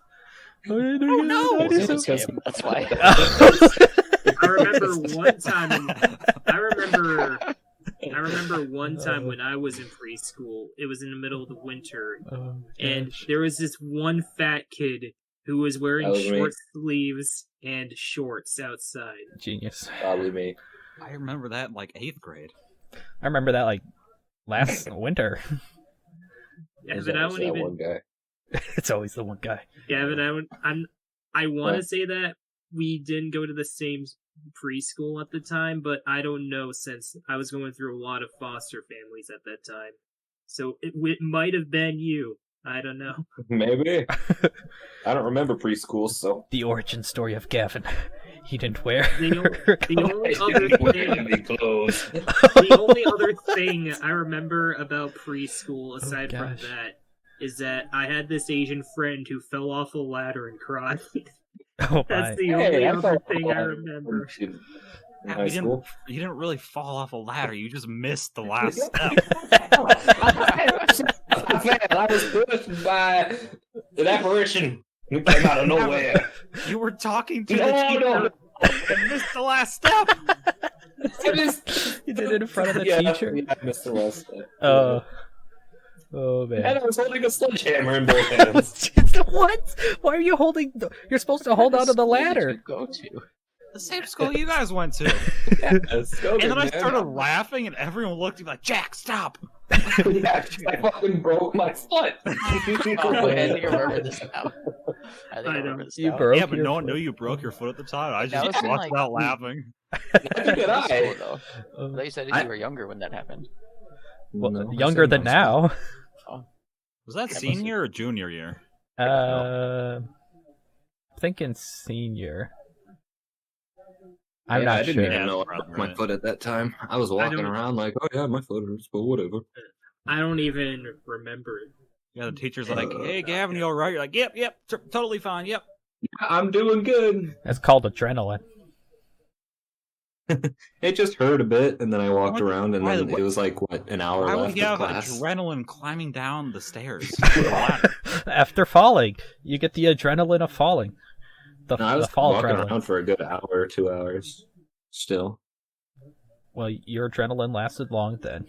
Oh no! That's why. I remember one time. I remember one time when I was in preschool. It was in the middle of the winter, and there was this one fat kid who was wearing That was me. short sleeves and shorts outside. Genius. Probably me. I remember that in like 8th grade. I remember that like last winter. Yeah, There's but I always wouldn't that even. one guy. It's always the one guy. Yeah, but I want to What? say that we didn't go to the same preschool at the time, but I don't know since I was going through a lot of foster families at that time. So it might have been you. I don't know. Maybe. I don't remember preschool, so The origin story of Gavin. He didn't wear. The only other thing, the only other thing I remember about preschool, aside from gosh. that, is that I had this Asian friend who fell off a ladder and cried. Oh my. That's the only other thing I remember. In high school. You didn't really fall off a ladder. You just missed the last step. I was pushed by an apparition who came out of nowhere. You were talking to No, the teacher no. and missed the last step. You did it in front of the Yeah, teacher? yeah, I missed the last step. Oh man. And I was holding a sledgehammer in both hands. What? Why are you holding? You're supposed to hold onto the ladder. Go to. The same school you guys went to. Yes, go And then I man. started laughing, and everyone looked at me like, Jack, stop. Yeah, I fucking broke my foot. Oh, I think I remember this now. I think I remember this You now. broke Yeah, but your no one foot. knew you broke your foot at the time. I That just was in, walked like, out laughing. Neither did High I. school, though. I thought you said I- you were younger when that happened. Well, No, I younger said than no. now. Was that senior or junior year? Thinking senior. I'm Yeah, not I didn't sure. even know I Probably broke my right. foot at that time. I was walking don't- around like, oh yeah, my foot hurts, but whatever. I don't even remember it. Yeah, the teacher's like, hey, Gavin, you all right? You're like, yep, totally fine, yep. I'm doing good. That's called adrenaline. It just hurt a bit, and then I walked Why- around, and why- then it was like, what, an hour Why would left you of have class? adrenaline climbing down the stairs? After falling, you get the adrenaline of falling. The, No, I the was fall walking adrenaline. around for a good hour or 2 hours. Still. Well, your adrenaline lasted long then.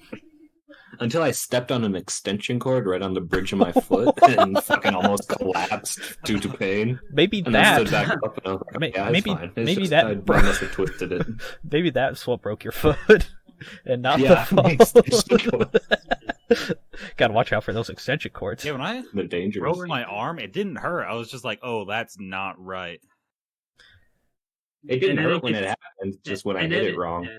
Until I stepped on an extension cord right on the bridge of my foot and fucking almost collapsed due to pain. Maybe And then stood that. back up and I was like, May- yeah, it's maybe- fine. It's maybe just, that I bro- must have twisted it. Maybe that's what broke your foot, and not Yeah, the extension fall. Gotta watch out for those extension cords. Yeah, when I The dangerous. broke my arm, it didn't hurt. I was just like, oh, that's not right. It didn't And then hurt when it it happened, just when I And hit then it wrong. yeah.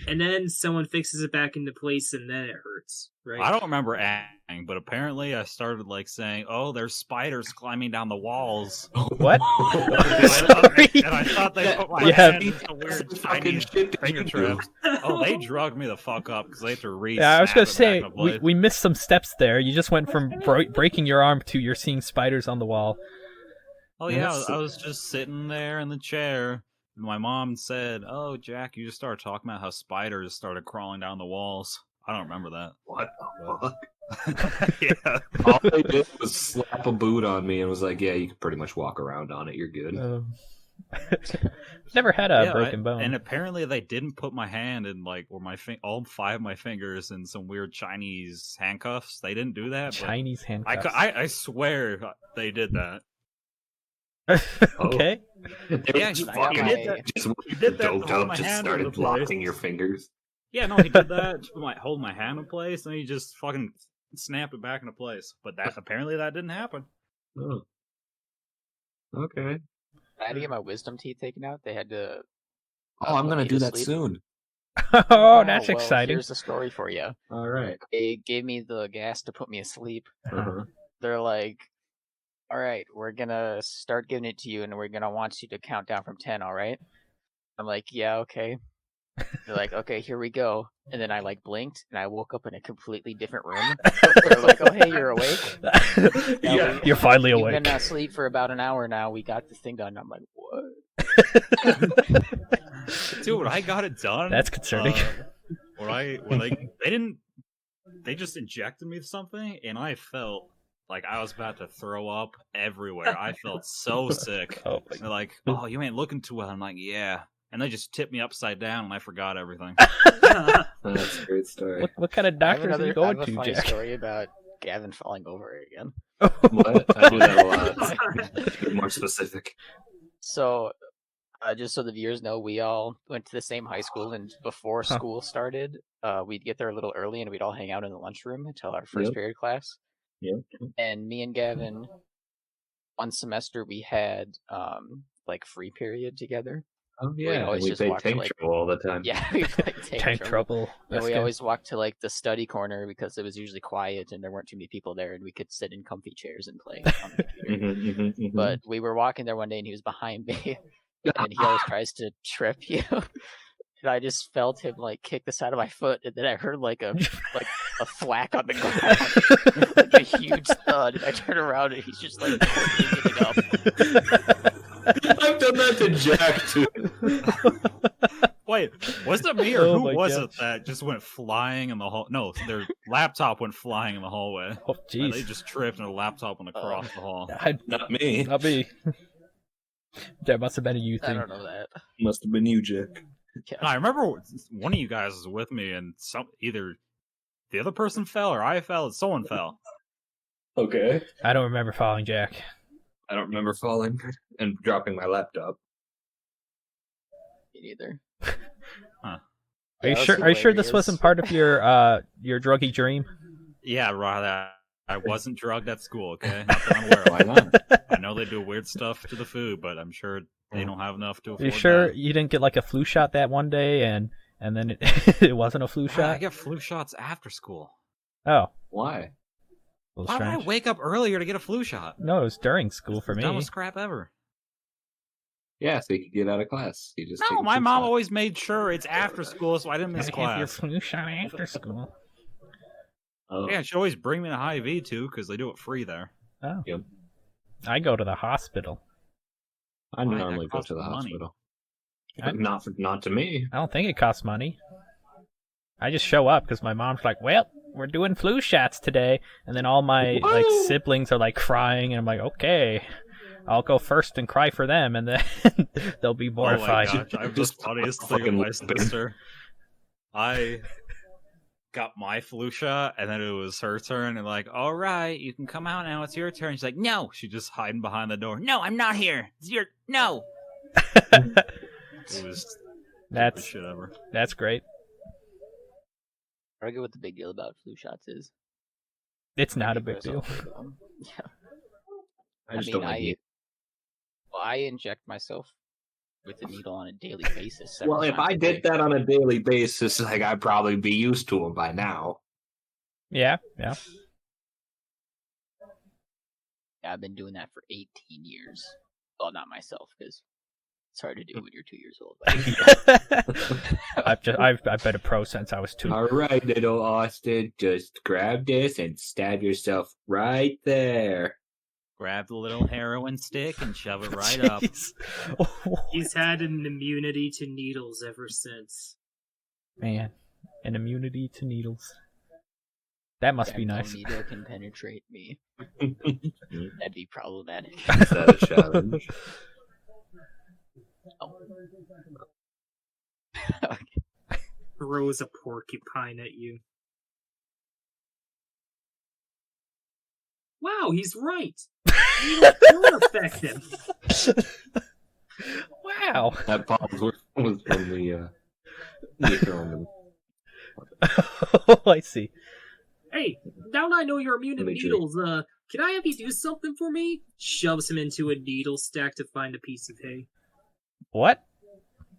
And then someone fixes it back into place, and then it hurts, right? I don't remember acting, but apparently I started like saying, oh, there's spiders climbing down the walls. What? And I thought they put my Yeah. hand in a weird Some fucking Chinese shit did finger you do? traps. Oh, they drugged me the fuck up because they had to Yeah, I was gonna say snap it back we, into place. we missed some steps there. You just went from breaking your arm to you're seeing spiders on the wall. Oh yeah, That's- I was just sitting there in the chair. And my mom said, "Oh, Jack, you just started talking about how spiders started crawling down the walls." I don't remember that. What the fuck? Yeah. All they did was slap a boot on me and was like, yeah, you can pretty much walk around on it. You're good. Never had a Yeah, broken bone. And apparently they didn't put my hand in like or my all five of my fingers in some weird Chinese handcuffs. They didn't do that. but Chinese handcuffs. I swear they did that. Okay. They Yeah, were just I got fucking my- just did that to doped hold up, my just hand over started the place. locking your fingers. Yeah, no, he did that to hold my hand in place, and he just fucking snapped it back into place. But that apparently that didn't happen. Oh. Okay. I had to get my wisdom teeth taken out. They had to. Oh, I'm put gonna me do to that sleep. soon. Oh, that's well, exciting. Here's the story for you. All right. They gave me the gas to put me asleep. Uh-huh. They're like, "All right, we're gonna start giving it to you, and we're gonna want you to count down from 10. All right?" I'm like, "Yeah, okay." They're like, "Okay, here we go." And then I like blinked, and I woke up in a completely different room. They're like, "Oh, hey, you're awake. Yeah, you're finally You've awake. been asleep for about an hour now. We got this thing done." I'm like, "What?" Dude, I got it done. That's concerning. When they just injected me with something, and I felt like I was about to throw up everywhere. I felt so sick. Oh my They're like, "Oh, you ain't looking too well." I'm like, "Yeah," and they just tipped me upside down, and I forgot everything. That's a great story. What kind of I have doctors are you I going have a to, funny Jack? story about Gavin falling over again. What? I do that a lot. Be more specific. So, just so the viewers know, we all went to the same high school, and before Huh. school started, we'd get there a little early, and we'd all hang out in the lunchroom until our first Yep. period class. Yep. And me and Gavin, one semester we had like free period together. Oh We yeah, always we just played walk to, tank like- trouble all the time. Yeah, we played Tank trouble. And That's we good. always walked to like the study corner because it was usually quiet and there weren't too many people there, and we could sit in comfy chairs and play on the computer. Mhm, mhm, mhm. But we were walking there one day, and he was behind me, and he always tries to trip you. And I just felt him like kick the side of my foot, and then I heard like a thwack on the ground, like a huge thud. And I turn around and he's just like getting up. I've done that to Jack too. Wait, was it me or Oh who my was gosh. it that just went flying in the hall? No, their laptop went flying in the hallway. Oh, Like, jeez. they just tripped and their laptop went across the hall. Not me. Not me. That must have been a you I thing. don't know that. Must have been you, Jack. Yeah. I remember one of you guys was with me, and either the other person fell or I fell, and someone fell. Okay. I don't remember following Jack. I don't remember falling and dropping my laptop. Me neither. Are Yeah, you that's sure? Are you sure this hilarious. wasn't part of your druggy dream? Yeah, right. I wasn't drugged at school, okay? Not that I'm aware of. Why not? I know they do weird stuff to the food, but I'm sure they don't have enough to Are afford you sure that. you didn't get like a flu shot that one day and then it, it wasn't a flu I shot? get flu shots after school. Oh, Why? a little Why would I strange. wake up earlier to get a flu shot? No, it was during school for The me. dumbest crap ever. Yeah, so you could get out of class. You just take No, a my flu mom shot. always made sure it's after school, so I didn't miss Gotta have your class. flu shot after school. Oh. Yeah, she'd always bring me to Hy-Vee too, because they do it free there. Oh, Yep. I go to the hospital. I Why? normally That go costs to the money. hospital. I'm- Not to me. I don't think it costs money. I just show up because my mom's like, "Well, we're doing flu shots today," and then all my like Woo! siblings are like crying, and I'm like, "Okay, I'll go first and cry for them, and then they'll be mortified." Oh my gosh, I have Just the funniest thing fucking with my limping. sister. I got my flu shot, and then it was her turn, and like, all right, you can come out now. It's your turn. She's like, no. She just hiding behind the door. No, I'm not here. It's your no. It was the That's shit ever. that's great. I forget what the big deal about flu shots is. It's not a People big are so deal. afraid of them. Yeah. I just mean, don't like it. I inject myself with a needle on a daily basis. Well, several if times I a did day. that on a daily basis, like I'd probably be used to them by now. Yeah. Yeah, I've been doing that for 18 years. Well, not myself, because it's hard to do when you're 2 years old. But I've been a pro since I was 2. All right, little Austin, just grab this and stab yourself right there. Grab the little heroin stick and shove it right up. Jeez. He's had an immunity to needles ever since. Man, an immunity to needles. That must be no nice. needle can penetrate me. Is That'd be problematic. that a challenge? Throws a porcupine at you. Wow, he's right. Needles do affect him. Wow. That pause was from the film. Oh, I see. Hey, now that I know you're immune to Let me drink. needles, can I have you do something for me? Shoves him into a needle stack to find a piece of hay. What?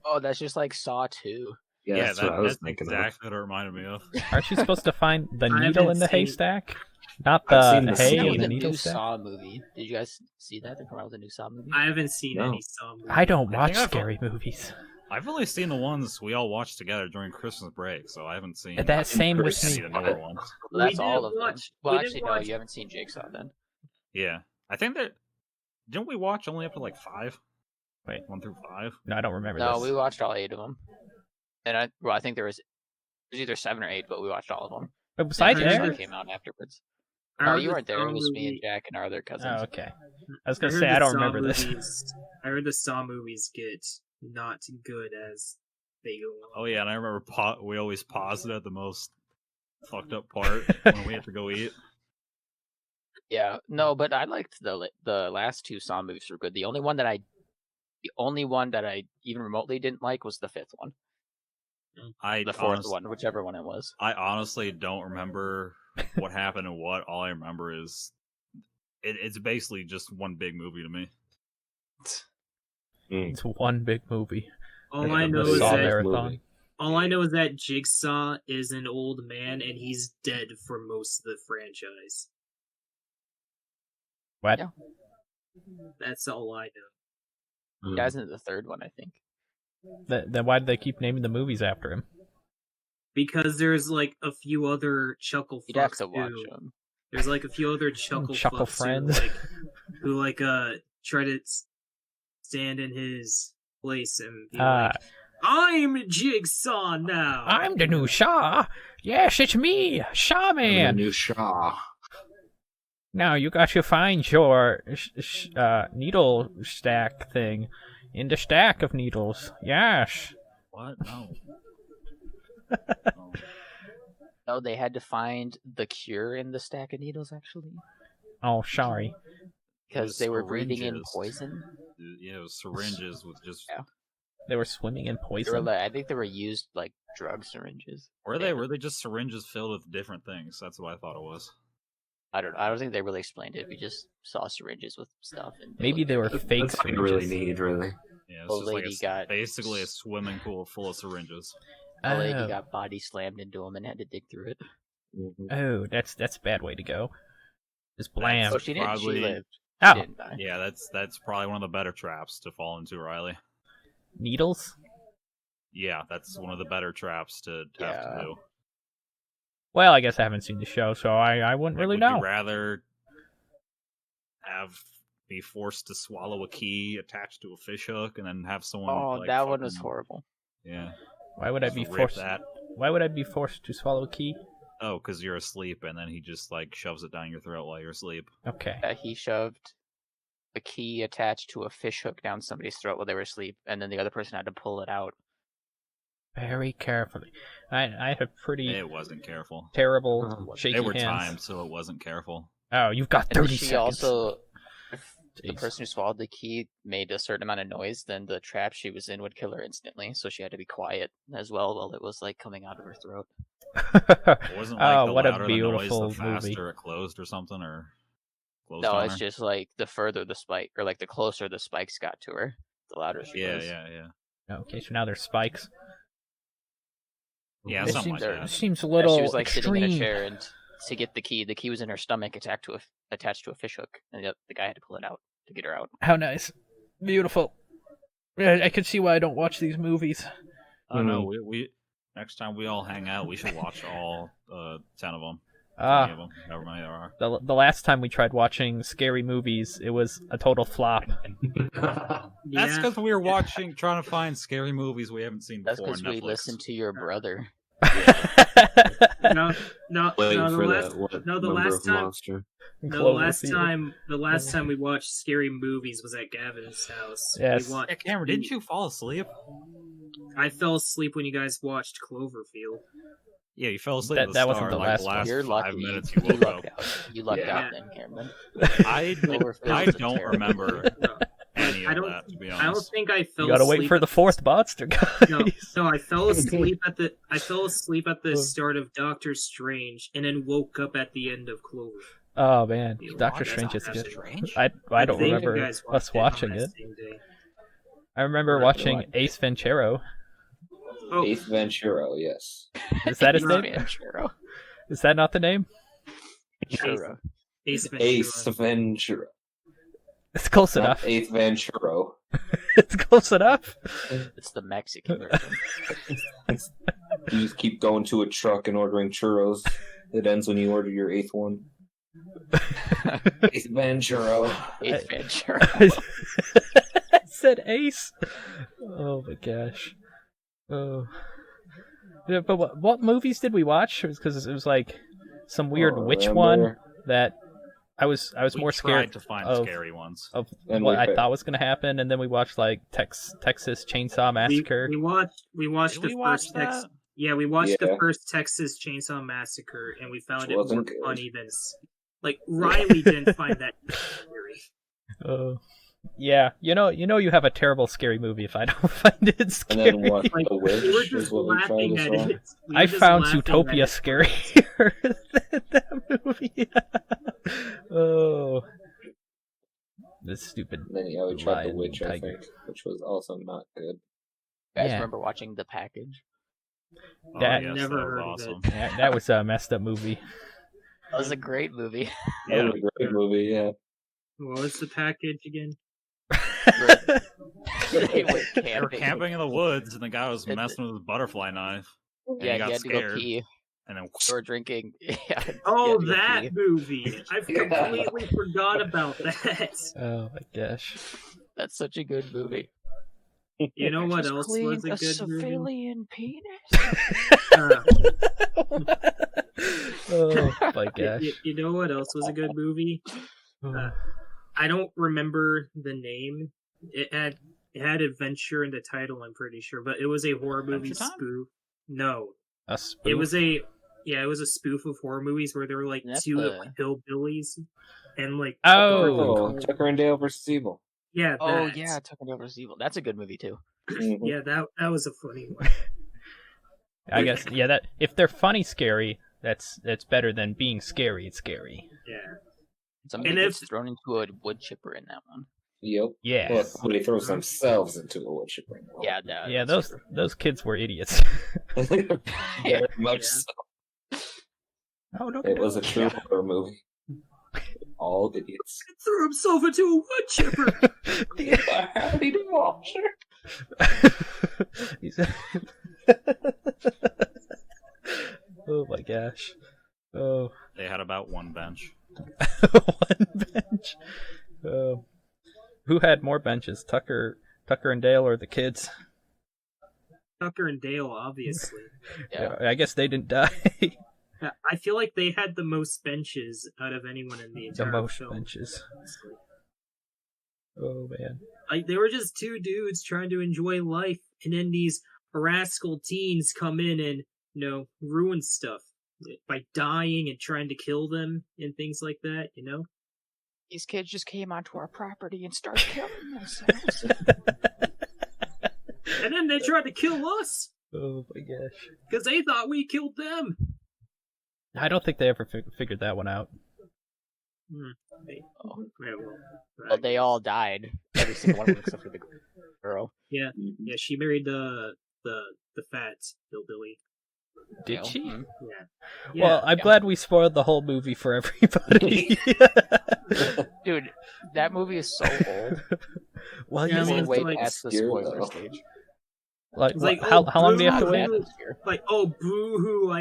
Oh, that's just like Saw 2. Yeah, that's what I was that's thinking exactly what it reminded me of. Aren't you supposed to find the I needle haven't in the seen- haystack? Not I've the seen the hay scene. That in was the a needle new stack? Saw movie. Did you guys see that? They come out with a new Saw movie? I haven't seen No. any Saw movies. I don't I watch think I've- scary movies. I've only seen the ones we all watched together during Christmas break, so I haven't seen That same with any me. of the newer ones. Well, that's We all didn't of them. watch- Well, we actually, didn't no, watch- you haven't seen Jigsaw then. Yeah, I think that didn't we watch only up to like 5? Wait. 1 through 5. No, I don't remember No, this. we watched all 8 of them. And I think there was either 7 or 8, but we watched all of them. But was I I And remember- there? Sure came out afterwards. I No, heard you the weren't there. Saw It was me and movie- Jack and our other cousins. Oh, okay. I was I gonna heard say I the don't Saw remember this. movies- I heard the Saw movies get not good as they go on. Oh yeah, and I remember we always paused it at the most fucked up part when we had to go eat. Yeah, no, but I liked the last 2 Saw movies were good. The only one that I even remotely didn't like was the 5th one, the 4th one, whichever one it was. I honestly don't remember what happened and what. All I remember is it's basically just one big movie to me. It's one big movie. All I know The is Saw that marathon. all I know is that Jigsaw is an old man and he's dead for most of the franchise. What? Yeah. That's all I know. He dies in the third one, I think. Then why did they keep naming the movies after him? Because there's like a few other chuckle You'd have fucks to watch too. them. There's like a few other chuckle Chuckle fucks friends. who try to stand in his place and be Ah, like, I'm Jigsaw now. I'm the new Shaw. Yes, it's me, Shaw And the Man. new Shaw. Now you got to find your needle stack thing in the stack of needles. Yes. What? No. No. No, they had to find the cure in the stack of needles, actually. Oh, sorry. Because was they were breathing in syringes. poison. Yeah, it was syringes with just. Yeah. They were swimming in They were, poison. like, I think they were used like drug syringes. Were they? Were they just syringes filled with different things? That's what I thought it was. I don't think they really explained it. We just saw syringes with stuff. And Maybe they were fake That's all you really syringes. need, really. Yeah, Old it's just lady got- basically a swimming pool full of syringes. The lady Oh. got body slammed into him and had to dig through it. Mhm. Oh, that's a bad way to go. Just blam. Oh, she didn't. Probably- She lived. Oh, She didn't die. Yeah, that's probably one of the better traps to fall into, Riley. needles? Yeah, that's one of the better traps to have Yeah. to do. Well, I guess I haven't seen the show, so I wouldn't Like, really would know. you rather be forced to swallow a key attached to a fish hook and then have someone? Oh, like, that one was fucking- horrible. Yeah. Why would I Just be rip forced? that? Why would I be forced to swallow a key? Oh, because you're asleep, and then he just like shoves it down your throat while you're asleep. Okay. He shoved a key attached to a fish hook down somebody's throat while they were asleep, and then the other person had to pull it out. Very carefully. I have pretty It wasn't careful. terrible Oh, shaky They were hands. timed, so it wasn't careful. Oh, you've got And then 30 she seconds. also, if the Jeez. person who swallowed the key made a certain amount of noise, then the trap she was in would kill her instantly. So she had to be quiet as well while it was like coming out of her throat. It wasn't like Oh, the what a louder the noise, beautiful the faster movie. it closed or something, or closed No, on it's her. just like the further the spike, or like the closer the spikes got to her, the louder she Yeah, was. yeah. Okay, so now there's spikes. Yeah, It something seems, like it that. seems a Yeah, little she was like extreme. sitting in a chair, and to get the key was in her stomach, attached to a fish hook, and the guy had to pull it out to get her out. How nice. Beautiful. Yeah, I can see why I don't watch these movies. Oh no, we next time we all hang out, we should watch all 10 of them. 20 Ah, of them, however many there are. the last time we tried watching scary movies, it was a total flop. That's Yeah. because we were trying to find scary movies we haven't seen That's before on because we Netflix. listened to your brother. No, Waiting the for last, that what no, the number last of time, monster. the last time we watched scary movies was at Gavin's house. Yes. We watched, Yeah, Cameron, didn't you fall asleep? I fell asleep when you guys watched Cloverfield. Yeah, you fell asleep That- at the that wasn't start, the like last the one. last You're 5 lucky. minutes You you woke up. lucked out. You lucked Yeah. out then, Cameron. I Cloverfield's a don't terrible remember movie. No, any I of don't. that, to be I don't honest. think I fell. You gotta wait asleep for the fourth monster, guys. No, I fell asleep at the start of Doctor Strange, and then woke up at the end of Clover. Oh man, You Doctor watched Strange is Doctor good. Strange? I don't think you remember guys us watched watching on it. that same day. I remember Right, watching right. Ace Ventura. Oh, Ace Ventura, yes. Is that his Ace name? Ventura. Is that not the name? Ventura. Ace Ventura. Ace Ventura. It's close Not enough. Ace Ventura. It's close enough. It's the Mexican version. You just keep going to a truck and ordering churros. It ends when you order your 8th one. Ace Ventura. Ace Ventura. I said Ace. Oh my gosh. Oh. Yeah, but what movies did we watch? Because it was like some weird Oh, witch remember? one that I was We more tried scared to find of- scary ones. of And what we I bet- thought was gonna happen, and then we watched like Texas Chainsaw Massacre. We watched Did the we watch first that? Yeah, we watched the Yeah. first Texas Chainsaw Massacre, and we found Which it more wasn't good. funny than like Riley didn't find that scary. Yeah, you know, you have a terrible scary movie if I don't find it And scary. then what? Like The we were Witch just is what we tried laughing to at solve. it. We were I just found laughing Zootopia at it. scarier than that movie. Oh, this stupid. And then yeah, we tried The Lion, Witch, I tiger. think, which was also not good. You guys Yeah. remember watching The Package? Oh, That- yes, Never that heard was of it. awesome. That was a messed up movie. That was a great movie. That Yeah. was a great movie, yeah. What was the package again? They went They were camping. camping in the woods, and the guy was And messing with his butterfly knife. And Yeah, he got he had to scared. go pee. And then They were drinking. Yeah, Oh, he had to go that pee. movie! I've completely forgot about that. Oh my gosh. That's such a good movie. You know what Just else cleaned was a good movie? civilian penis. Oh my gosh. You know what else was a good movie? I don't remember the name. It had adventure in the title, I'm pretty sure, but it was a horror movie Adventure Time? spoof. No, A spoof? it was a spoof of horror movies where there were like That's two the- hillbillies and like Oh. Tucker and Dale versus Evil. yeah, Oh that. yeah, Tucker Over Evil. That's a good movie too. Yeah, that was a funny one. I guess that if they're funny scary, that's better than being scary. It's scary. Yeah, Somebody And gets if- thrown into a wood chipper in that one. Yep. Yeah. Well, somebody throws themselves into a wood chipper. Yeah, that. Yeah, that's those kids were idiots. Very much Yeah. so. Oh no! It was a true horror movie. All idiots. he threw himself into a wood chipper. How did he do, officer? He's- oh my gosh! Oh, They had about one bench. one bench. Who had more benches, Tucker and Dale, or the kids? Tucker and Dale, obviously. Yeah. I guess they didn't die. I feel like they had the most benches out of anyone in the The entire most film. benches. honestly. Oh man. Like they were just two dudes trying to enjoy life, and then these rascal teens come in and ruin stuff by dying and trying to kill them and things like that. These kids just came onto our property and started killing themselves. And then they tried to kill us Oh my gosh. because they thought we killed them. I don't think they ever figured that one out. Yeah, Well, they all died. Every single one of them except for the girl. yeah, she married the fat hillbilly. Did she? Mhm. Yeah. Well, I'm glad we spoiled the whole movie for everybody. Dude, that movie is so old. Well, Yeah, I mean, We're it's way like past the obscure, spoiler though. stage. like, It's like, how long do you have to boo, wait? boo. Like, oh, boo-hoo,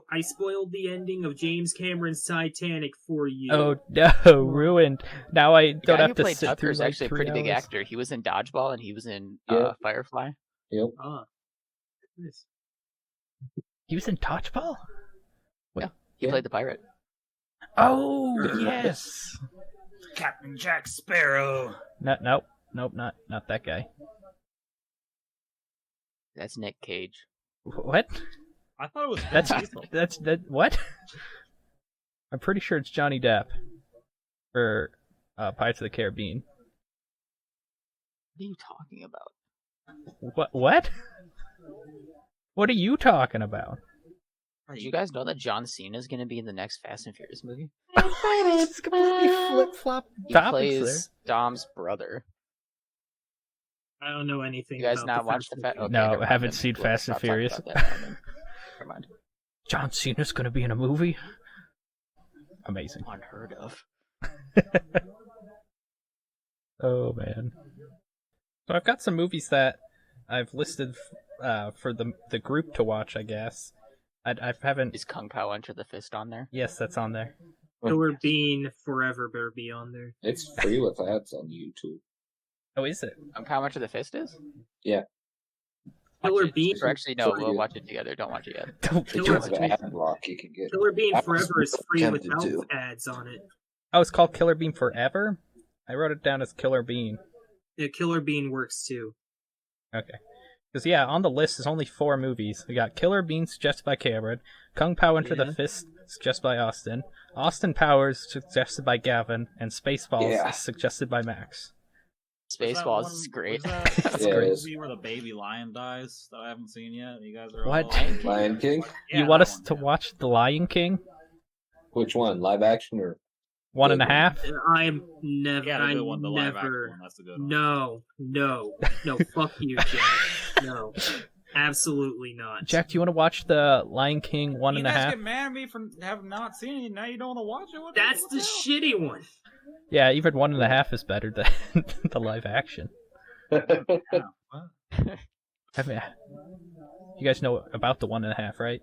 I spoiled the ending of James Cameron's Titanic for you. Oh no, ruined. Now I The don't guy have who to played sit Tucker through is like actually a 3 pretty big hours. actor. He was in Dodgeball and he was in Yeah. Firefly. Yep. Ah. Nice. He was in Dodgeball? He Yeah. played the pirate. Oh yes. Captain Jack Sparrow. Nope, not that guy. That's Nick Cage. What? I thought it was That's Vin Diesel. that what? I'm pretty sure it's Johnny Depp for Pirates of the Caribbean. What are you talking about? What? What are you talking about? Did you guys know that John Cena is going to be in the next Fast and Furious movie? It's completely flip-flop He topics plays Dom's brother. I don't know anything You guys about not the watched the Fast Fast? Okay, No, never I mind, haven't then seen we'll Fast and stop talking Furious. about that now, then. Never mind. John Cena's gonna be in a movie? Amazing. Unheard of. Oh man. So I've got some movies that I've listed for the group to watch, I guess. I haven't. Is Kung Pao Enter the Fist on there? Yes, that's on there. Killer Bean Forever better be on there. It's free with ads on YouTube. Oh, is it? Kung Pao Enter the Fist is? Yeah. Killer Watch it. Bean. Or actually, no, Sorry, we'll yeah. watch it together. Don't watch it yet. Don't It's Killer just watch an it. ad block you can get. Killer Bean That was Forever is what free tempted without to. ads on it. Oh, it's called Killer Bean Forever? I wrote it down as Killer Bean. Yeah, Killer Bean works too. Okay. Because, yeah, on the list is only 4 movies. We got Killer Bean, suggested by Cameron. Kung Pao Enter the Yeah. Fist, suggested by Austin. Austin Powers, suggested by Gavin. And Spaceballs, Yeah. suggested by Max. Spaceballs is great. That's Yeah, the it is. movie where the baby lion dies that I haven't seen yet. You guys are What? all... Lion King? Yeah, You want that us one, to yeah. watch The Lion King? Which one? Live action or 1.5? I'm never. Yeah, the I good one, the live action never. one. That's the good one. No, fuck you, Jack. No. Absolutely not. Jack, do you want to watch the Lion King 1.5? You guys get mad at me for having not seen it, now you don't want to watch it? That's the shitty one. Yeah, even 1.5 is better than the live action. I mean, you guys know about the 1.5, right?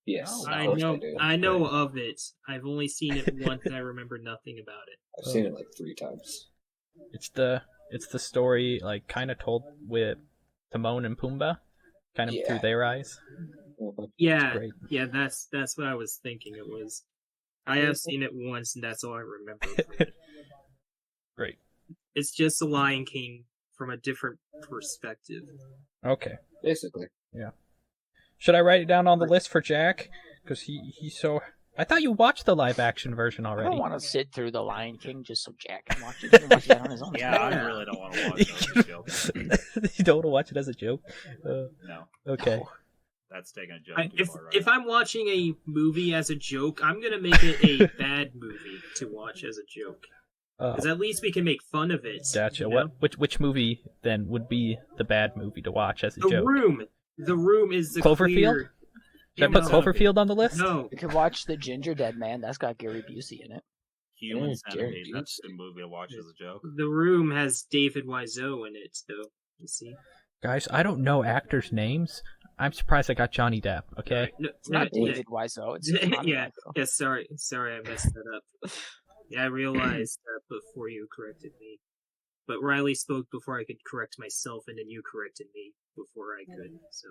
Yes, I of course know. do. I know of it. I've only seen it once, and I remember nothing about it. I've seen it like 3 times. It's the story like kind of told with Timon and Pumbaa, kind of through their eyes. Yeah, great. yeah. That's what I was thinking. It was. I have seen it once, and that's all I remember. From it. Great. It's just the Lion King from a different perspective. Okay. Basically. Yeah. Should I write it down on the list for Jack? Because he's so. I thought you watched the live action version I already. don't want to sit through the Lion King just so Jack can watch it. He can watch that on his own. Yeah, I really don't want to watch it as a joke. You don't want to watch it as a joke? No. Okay. No. That's taking a joke too far, right? If I'm watching a movie as a joke, I'm gonna make it a bad movie to watch as a joke. Because at least we can make fun of it. Gotcha. You know? Which movie then would be the bad movie to watch as a The joke? Room. The Room is the Cloverfield? clear... Should I put Cloverfield on the list? No. You can watch The Ginger Dead Man. That's got Gary Busey in it. Human Gary Centipede, Busey. that's a good movie to watch as a joke. The Room has David Wiseau in it, though. You see? Guys, I don't know actors' names. I'm surprised I got Johnny Depp, okay? No, it's Not not David Wiseau. It's yeah, yeah. Sorry, I messed that up. Yeah, I realized that before you corrected me. But Riley spoke before I could correct myself, and then you corrected me before I could. So,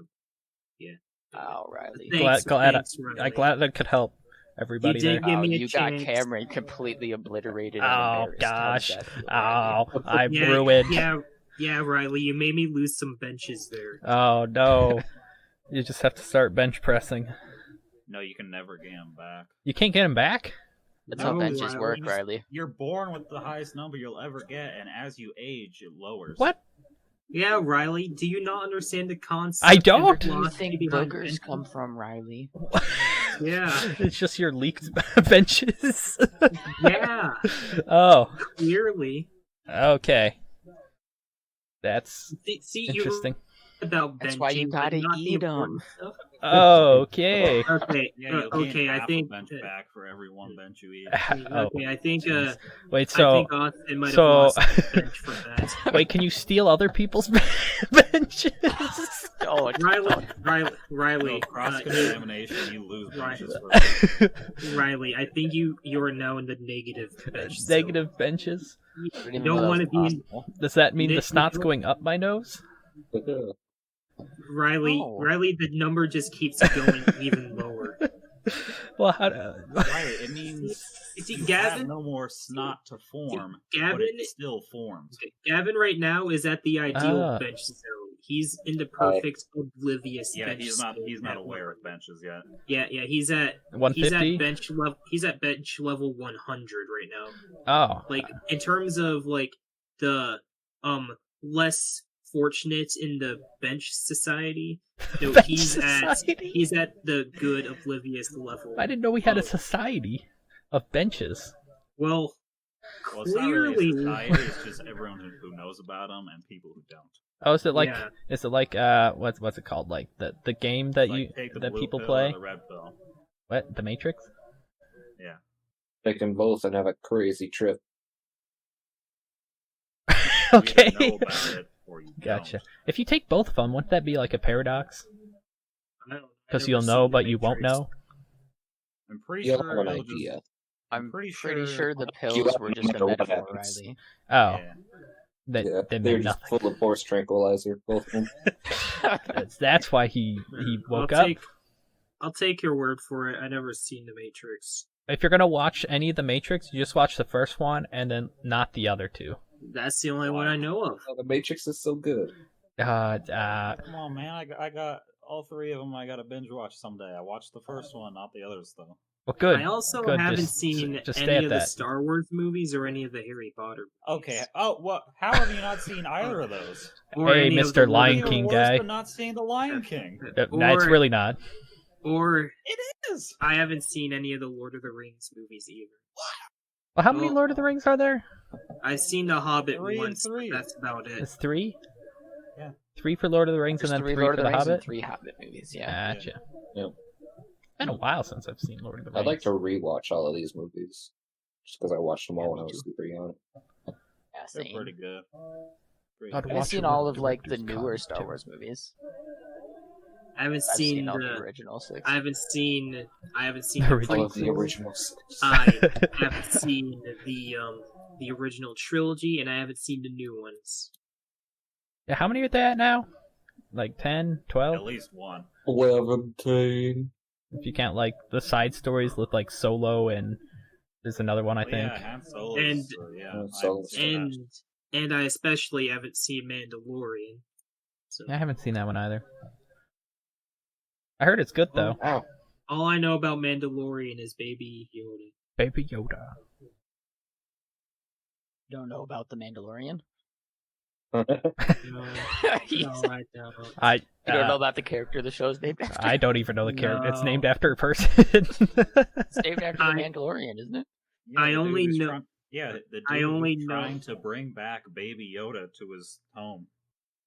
yeah. Oh, Riley. Thanks, glad Riley. I'm glad I could help everybody You did there. give me a You got chance. Cameron completely obliterated. And Oh embarrassed. How does gosh. that feel, Riley? Oh, I Yeah, ruined. yeah, Riley, you made me lose some benches there. Oh no. You just have to start bench pressing. No, you can never get them back. You can't get him back? That's how No, benches work, Riley. Riley. You're born with the highest number you'll ever get, and as you age, it lowers. What? Yeah, Riley, do you not understand the concept? I and the don't. Do you philosophy think behind boogers benches? come from Riley? Yeah, It's just your leaked benches. yeah, Oh, clearly. okay. That's See, interesting. about That's benching, why you but gotta not the eat 'em. important stuff. Okay. Okay, Yeah, you'll gain okay. I half think. a bench back for every one bench you eat. Oh, Okay, I think. jeez. Wait, I so think Austin might have so- lost the bench for that. wait, can you steal other people's benches? Oh, Riley, No, cross-contamination, you lose Right. benches for Riley, I think you are now in the negative bench. zone. Negative benches? You don't want to be in Does that mean the Nick, snot's you- going up my nose? Riley. No. Riley, the number just keeps going even lower. Well, how? Right, it means See, you Gavin- have no more snot to form, Gavin- but it still forms. Gavin right now is at the ideal Ah. bench zone. He's in the perfect oblivious Yeah, bench he's zone not at aware of benches yet. Yeah, he's at 150? bench level. He's at bench level 100 right now. Oh, Like in terms of like the less fortunate in the bench society. No, Bench he's society? at the good oblivious level. I didn't know we had a of- society of benches. Well, Well, it's not really clearly. a society, it's just everyone who knows about them and people who don't. Oh, is it like? Yeah. Is it like? What's it called? Like the game that Like, take the that blue people pill play? or the red pill. What? The Matrix? Yeah. Take them both and have a crazy trip. You Okay. either know about it or you Gotcha. don't. If you take both of them, wouldn't that be like a paradox? I don't- I've Because never you'll seen know, The but you won't Matrix. know. I'm pretty You'll sure have an it'll just- idea. I'm pretty pretty sure- sure the You pills have were no just a matter what metaphor, happens. Riley. Oh, Yeah. they Yeah, mean they're just nothing. full of horse tranquilizer, both of them. That's why he woke up. I'll take your word for it. I never seen The Matrix. If you're gonna watch any of the Matrix, you just watch the first one and then not the other two. That's the only one I know of. Oh, the Matrix is so good. Come on, man! I got all three of them. I got to binge watch someday. I watched the first one, not the others though. well, good. I also Good, haven't just- seen just stay any at of the that. Star Wars movies or any of the Harry Potter movies. Okay. Oh, what? How have you not seen either of those? Or Hey, any of Mr. the Lion You're King worse guy. for not seeing the Lion King. No, it's Or- really not. Or It is. I haven't seen any of the Lord of the Rings movies either. Well, how many Oh. Lord of the Rings are there? I've seen The Hobbit 3 and once, but 3. that's about it. It's 3. 3 for Lord of the Rings There's and then 3 3 Lord for of the the Rings and Hobbit. 3 Hobbit movies. Yeah. Gotcha. Yep. It's been a while since I've seen Lord of the Rings. I'd like to rewatch all of these movies, just because I watched them Yeah, all when me I was too. super young. Yeah, They're same. pretty good. Pretty I'd good. I haven't watch seen a all of like the director's newer cut, Star too. Wars movies. I haven't I've seen seen all the the. original 6. I haven't seen The the original All of the prequels. original six. I haven't seen the original trilogy, and I haven't seen the new ones. Yeah, how many are there now? Like 10, 12? At least one. 11. If you count like the side stories with like Solo and there's another one I Oh, think. yeah, Han Solo. And- Yeah, Han I Solo. haven't seen that. And I especially haven't seen Mandalorian. So I haven't seen that one either. I heard it's good though. Ow. all I know about Mandalorian is Baby Yoda. Baby Yoda. Don't know about the Mandalorian. No, You no, I don't. I don't know about the character the show's named after. I don't even know the character. It's No. named after a person. It's named after the I- Mandalorian, isn't it? Yeah, I the dude only who's know- trying- yeah, the dude I only who's know- trying to bring back Baby Yoda to his home.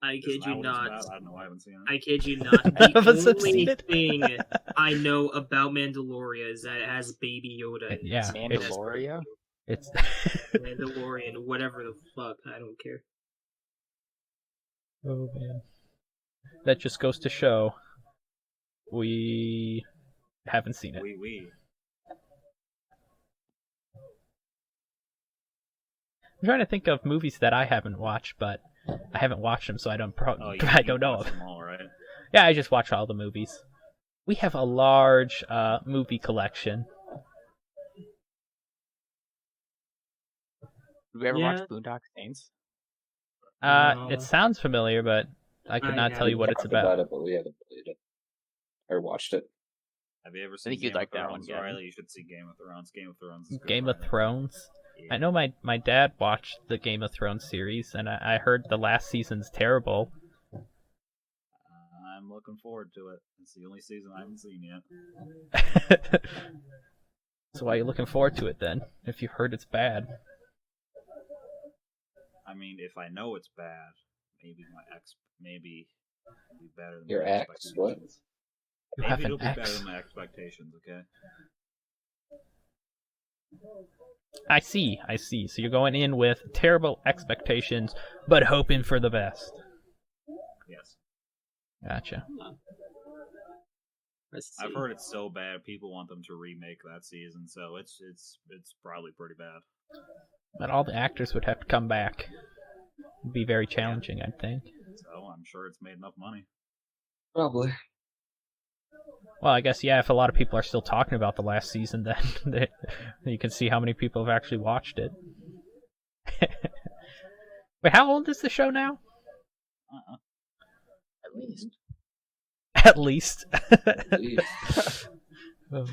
I Isn't kid that you what it's not. about? I don't know. I haven't seen it. I kid you not. None of us The have seen only it. thing I know about Mandalorian is that it has Baby Yoda. in it. Yeah, it's- Mandaloria? It's Mandalorian, whatever the fuck. I don't care. oh man. That just goes to show we haven't seen it. We. I'm trying to think of movies that I haven't watched, but I haven't watched them, so I don't. Oh, I don't know. watched them all, right? Yeah, I just watch all the movies. We have a large movie collection. Did we ever Yeah. watch Boondock Saints? No. It sounds familiar, but I could I not tell you what it's Talked about. it, but we haven't played it or watched it. Have you ever seen think you'd Game like of that one, Thrones, Gavin. Riley? You should see Game of Thrones. Game of Thrones is good, Game of Riley. Thrones. Yeah. I know my dad watched the Game of Thrones series, and I heard the last season's terrible. I'm looking forward to it. It's the only season I haven't seen yet. So why are you looking forward to it then? If you heard it's bad. I mean, if I know it's bad, maybe it'll be better than Your my ex, what? expectations. You Maybe have it'll an be better ex. than my expectations. Okay. I see. So you're going in with terrible expectations, but hoping for the best. Yes. Gotcha. Let's see. I've heard it's so bad people want them to remake that season, so it's probably pretty bad. But all the actors would have to come back. It'd be very challenging, I think. So I'm sure it's made enough money. Probably. Well, I guess, yeah, if a lot of people are still talking about the last season, then you can see how many people have actually watched it. Wait, how old is the show now? At least. At least. At least. Oh.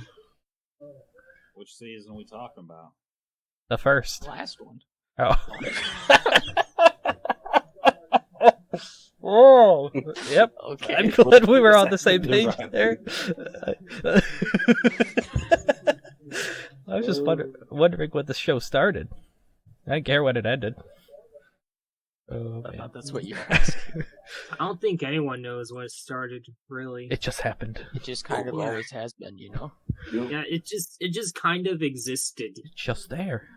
Which season are we talking about? The first. Last one. Oh. Oh. Yep. Okay. I'm glad we were on the same page there. I was just wondering when the show started. I don't care when it ended. Oh, I man. thought that's what you were asking. I don't think anyone knows when it started, really. It just happened. It just kind of always has been, you know? Yeah, it just kind of existed. It's just there.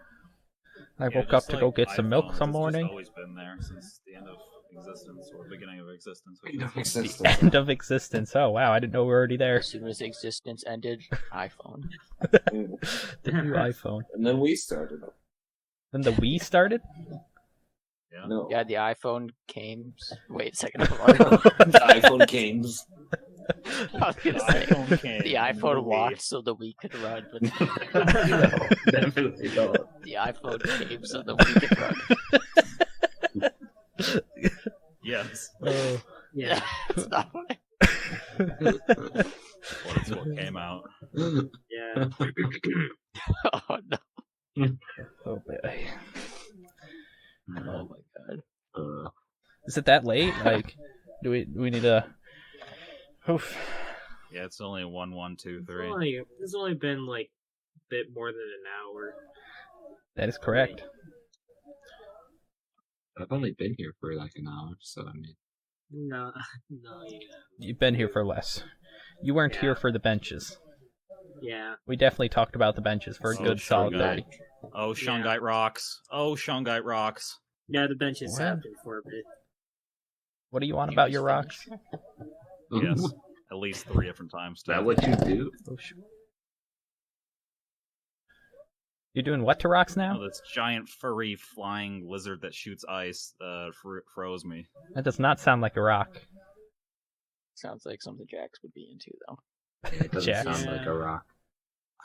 I Yeah, woke up just to go like get some milk iPhones, some it's morning. Just always been there since the end of existence or beginning of existence. which End of is- existence. End of existence. Oh wow, I didn't know we were already there. As soon as existence ended, iPhone. The new iPhone. And then we started. Then the Wii started? Yeah. No. Yeah, the iPhone came. Wait a second. the iPhone came. I was gonna The say, iPhone came, the the iPhone Wii. walked so the Wii could run, but No, definitely not. the iPhone came so the Wii could run. Yes. Oh. Yeah. That's not what I... What is what came out. Yeah. Oh no. Oh boy. Oh my god. Is it that late? Like, do we need a? Oof. Yeah, it's only 1, 1, 2, 3. It's only been like a bit more than an hour. That is correct. I've only been here for like an hour, so I mean, No, yeah. You've been here for less. You weren't here for the benches. Yeah. We definitely talked about the benches for a good solid 30. Oh, Shungite rocks. Oh, Shungite rocks. Yeah, the benches What? have been for a bit. What do you want about your rocks? Yes. At least 3 different times. Is that what you do? Oh, you're doing what to rocks now? Oh, this giant furry flying lizard that shoots ice froze me. That does not sound like a rock. Sounds like something Jax would be into, though. It doesn't Jack. sound like a rock.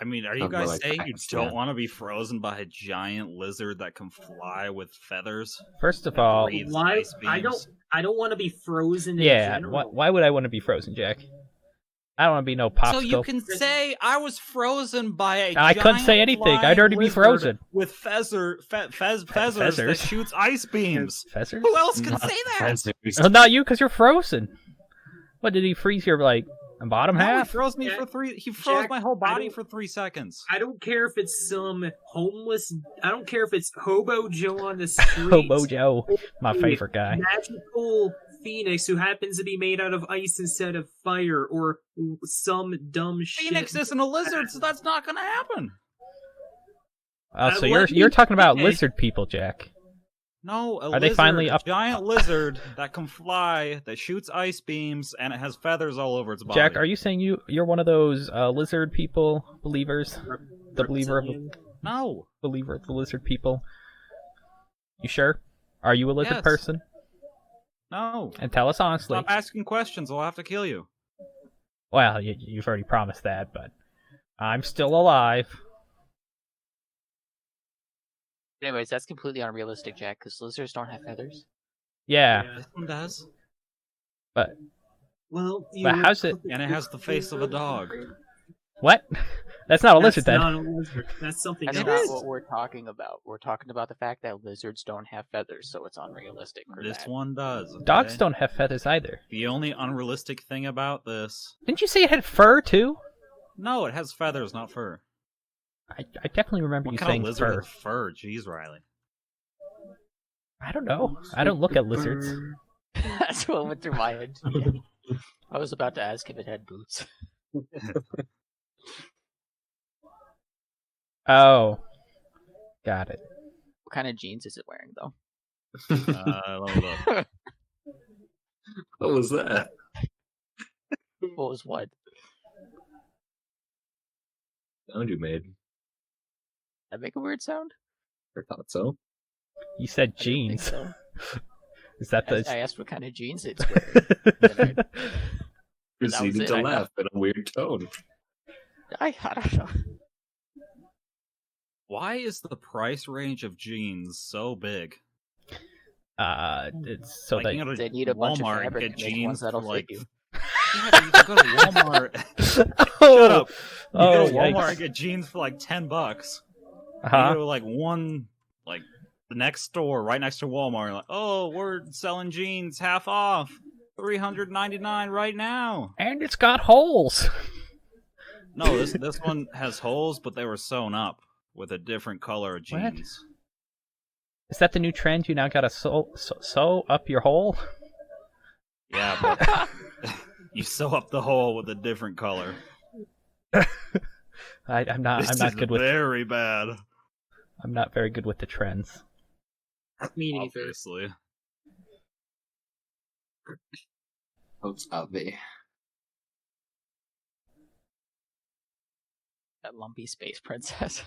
I mean, are you Sounds more guys like saying you ice, don't yeah. want to be frozen by a giant lizard that can fly with feathers? First of all, breathes Why? ice I beams? don't want to be frozen. In yeah, general. why would I want to be frozen, Jack? I don't want to be no popsicle. So you can say I was frozen by a I couldn't say giant anything. flying I'd already be lizard frozen. with feathers that Feathers? shoots ice beams. Feathers? Who else can say that? Oh, not you, because you're frozen. What, did he freeze your, bottom No, he half? froze me Jack- for 3. He froze Jack, my whole I body don't- for 3 seconds. I don't care if it's some homeless. I don't care if it's Hobo Joe on the street. Hobo Joe, my favorite guy. Magical Phoenix who happens to be made out of ice instead of fire, or some dumb shit. Phoenix isn't a lizard, so that's not gonna happen. So let you're me talking about finish. lizard people, Jack. No, Are they finally up- a giant lizard that can fly, that shoots ice beams, and it has feathers all over its body. Jack, are you saying you're one of those lizard people believers? The believer of No. believer of the lizard people? You sure? Are you a lizard Yes. person? No. And tell us honestly. Stop asking questions, I'll have to kill you. Well, you've already promised that, but I'm still alive. Anyways, that's completely unrealistic, Jack, because lizards don't have feathers. Yeah, This one does. but Well, But how's it- And it has the face of a dog. what? That's not a That's lizard then. not a lizard. That's something That's else. not what we're talking about. We're talking about the fact that lizards don't have feathers, so it's unrealistic for This that. one does. Okay? Dogs don't have feathers either. The only unrealistic thing about this... Didn't you say it had fur too? No, it has feathers, not fur. I definitely remember What you kind saying of lizard fur. has fur? Jeez, Riley. I don't know. I don't look at lizards. That's what went through my head. Yeah. I was about to ask if it had boots. Oh, got it. What kind of jeans is it wearing, though? Let me look. What was that? What was what? Sound you made. That make a weird sound? I thought so. You said I didn't think jeans. so. Is that I the? asked what kind of jeans it's wearing. Proceeded it, to I laugh in a weird tone. I don't know. Why is the price range of jeans so big? It's so Like, that you go to They need a bunch of Walmart and fabric get to make jeans ones that'll for fit like... you. Yeah, but you can go to Walmart. oh, Shut up. You oh, go to Walmart yikes. and get jeans for like $10. You Uh-huh. go to like the next store right next to Walmart. Like, oh, we're selling jeans half off, $399 right now. And it's got holes. No, this one has holes, but they were sewn up with a different color of What? jeans. Is that the new trend? You now gotta sew up your hole? Yeah, but you sew up the hole with a different color. I'm not This is good with. very bad. I'm not very good with the trends. Me neither. Obviously. Hopes Ave. That lumpy space princess.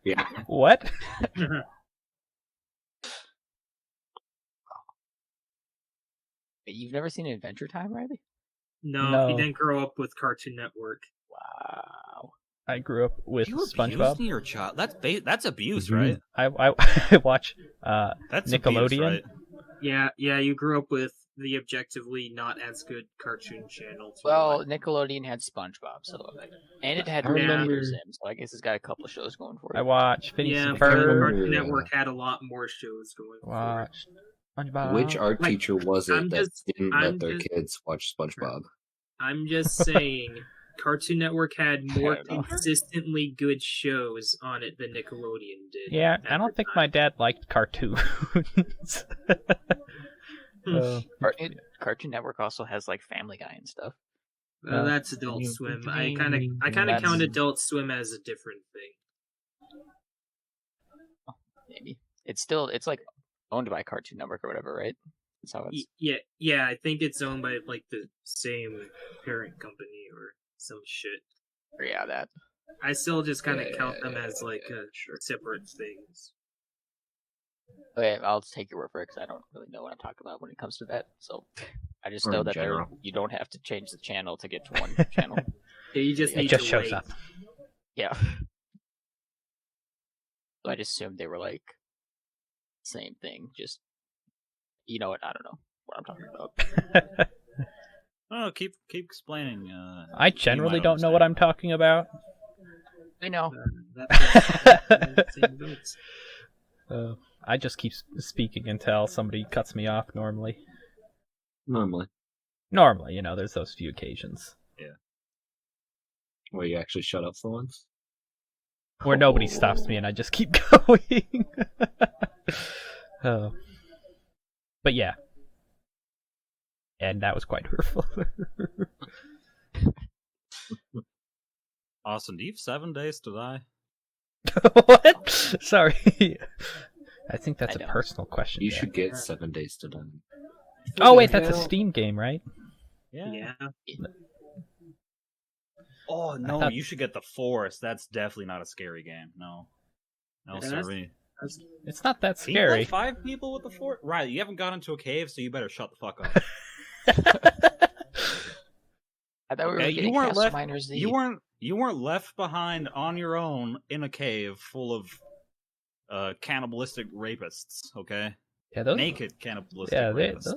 Yeah. What? You've never seen Adventure Time, Riley? No, he No. didn't grow up with Cartoon Network. Wow. I grew up with You SpongeBob. abusing your child? That's abuse, Mhm. right? I watch That's Nickelodeon. Abuse, right? Yeah, you grew up with the objectively not as good cartoon channel. to Well, watch. Nickelodeon had SpongeBob, and it had I Revenge remember- of Sim, so I guess it's got a couple of shows going for it. I watch Phineas yeah, and but Ferb. Cartoon Yeah. Network had a lot more shows going. for it. Watch SpongeBob. Which art Like, teacher was it I'm that just- didn't I'm let their just- kids watch SpongeBob? I'm just saying, Cartoon Network had more don't know. consistently good shows on it than Nickelodeon did. Yeah, at I don't the think time. my dad liked cartoons. Uh, Cartoon Network also has like Family Guy and stuff. That's Adult Swim. I kind of That's- count Adult Swim as a different thing. Maybe it's like owned by Cartoon Network or whatever, right? That's how it's. Yeah. I think it's owned by like the same parent company or some shit. Or yeah, that. I still just kind of count them as like separate things. Okay, I'll take your word for it because I don't really know what I'm talking about when it comes to that. So I just Or know in that general. you don't have to change the channel to get to one channel. Yeah, you just it need just to shows wait. up. Yeah. So I just assumed they were like same thing. Just you know what? I don't know what I'm talking about. Oh, keep explaining. I generally don't know what I'm talking about. I know. That's same boats. I just keep speaking until somebody cuts me off normally. Normally. Normally, you know, there's those few occasions. Where you actually shut up for once? Where nobody stops me and I just keep going. But yeah. And that was quite hurtful. Austin, do you have 7 days to die? What? Sorry. I think that's I a don't. personal question. You Jack. should get 7 days to die. Oh wait, that's a Steam game, right? Yeah. Oh no, thought- you should get the Forest. That's definitely not a scary game. No, Yeah, sorry. It's not that Can you play scary. 5 people with the Forest? Right, you haven't gone into a cave, so you better shut the fuck up. I thought we were Okay, getting Castle Miners Z. You weren't left behind on your own in a cave full of cannibalistic rapists. Okay, Yeah, those. naked cannibalistic Yeah, rapists.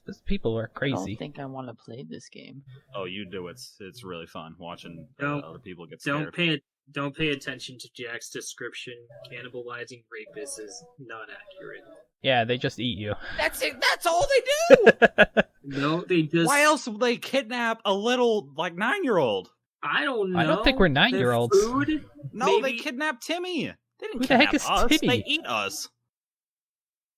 those people are I crazy. don't think I want to play this game. Oh, you do. It's really fun watching Don't- other people get scared. Don't pay attention to Jack's description. Cannibalizing rapists is not accurate. Yeah, they just eat you. That's it. That's all they do. No, they just. Why else would they kidnap a little 9-year-old? I don't know. I don't think we're 9-year-olds. Their food? No, Maybe- they kidnapped Timmy. They didn't Who the kidnap heck is us. Timmy? They eat us.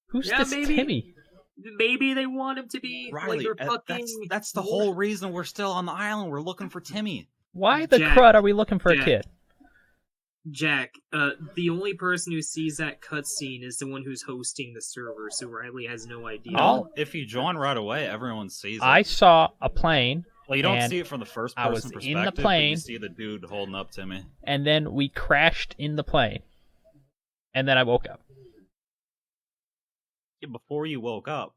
Who's Yeah, this maybe- Timmy? Maybe they want him to be Riley, like their fucking. that's the whole reason we're still on the island. We're looking for Timmy. Why the Jack. crud are we looking for a Jack. kid? Jack, the only person who sees that cutscene is the one who's hosting the server, so Riley has no idea. Oh. If you join right away, everyone sees it. I saw a plane, Well, you don't and see it from the first I person was in the perspective, but plane. you see the dude holding up Timmy. and then we crashed in the plane. And then I woke up. Yeah, before you woke up,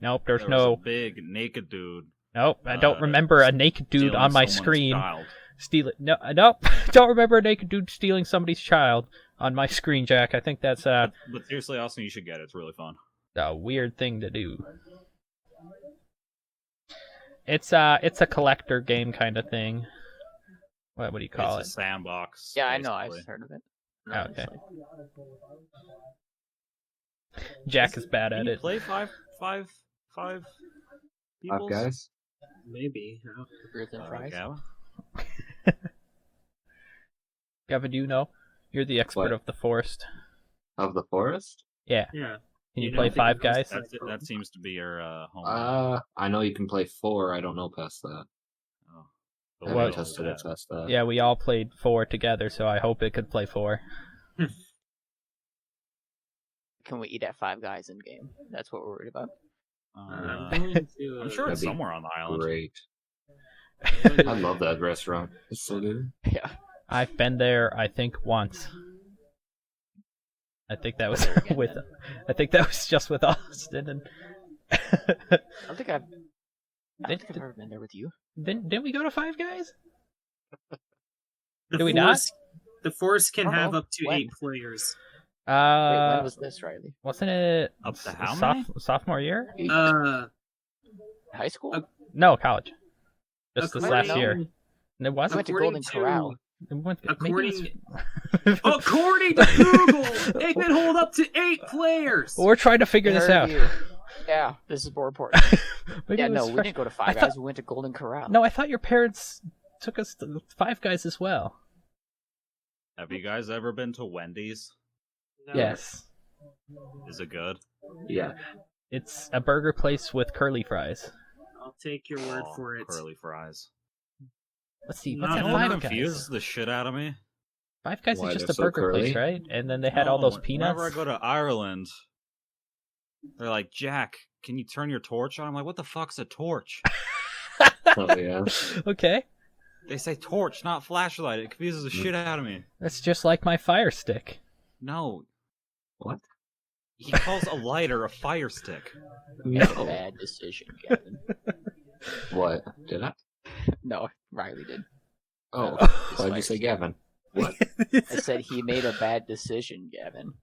Nope, there's there was no. a big naked dude Nope, I don't remember a naked dude stealing on my someone's screen child. stealing. No, nope, don't remember a naked dude stealing somebody's child on my screen, Jack. I think that's But seriously, Austin, you should get it. It's really fun. a weird thing to do. It's a collector game kind of thing. What do you call It's it? a sandbox. Yeah, I know. I've basically. heard of it. Oh, It's okay. like- Jack is bad Can at you it. play five Five peoples? guys? Maybe. Burgers and fries. Gavin? Gavin, do you know? You're the expert What? of the forest. Of the forest? Yeah. Yeah. Can you You play know, Five Guys? That seems to be your home. I know you can play 4. I don't know past that. Oh. I What? haven't Well, tested it past that. Yeah, we all played 4 together, so I hope it could play 4. Can we eat at Five Guys in game? That's what we're worried about. Uh, I'm going to. I'm sure it's That'd be somewhere on the island. Great. I'm I love that restaurant. It's so good. Yeah. I've been there, I think, once. I think that was There again, with. then. I think that was just with Austin and. I don't think I've ever been there with you. Didn't we go to Five Guys? The Do we not? Force- The Force can I don't have know. up to When? 8 players. Wait, when Uh, was this, Riley? wasn't it Up to how many? sophomore year? High school? No, college. Just this According- last year. And it I wasn't. went to according Golden to- Corral. It went, according- According to Google, it can hold up to 8 players. We're trying to figure this Heard out. you. Yeah, this is more important. Maybe Yeah, it was no, we fresh- didn't go to I Five thought- Guys. We went to Golden Corral. No, I thought your parents took us to Five Guys as well. Have you guys ever been to Wendy's? No. Yes. Is it good? Yeah. It's a burger place with curly fries. I'll take your word for it. Curly fries. Let's see, No, what's no, at You know what Five confuses Guys? the shit out of me? Five Guys Why, is just they're a so burger place, curly? right? And then they had all No, those peanuts. Whenever I go to Ireland, they're like, Jack, can you turn your torch on? I'm like, what the fuck's a torch? Oh yeah. Okay, They say torch, not flashlight. It confuses the shit out of me. that's just like my Fire Stick. No. What? He calls a lighter a fire stick. You made a No. bad decision, Gavin. What? Did I? No, Riley did. Oh, This why'd you fire say stick. Gavin? What? I said he made a bad decision, Gavin.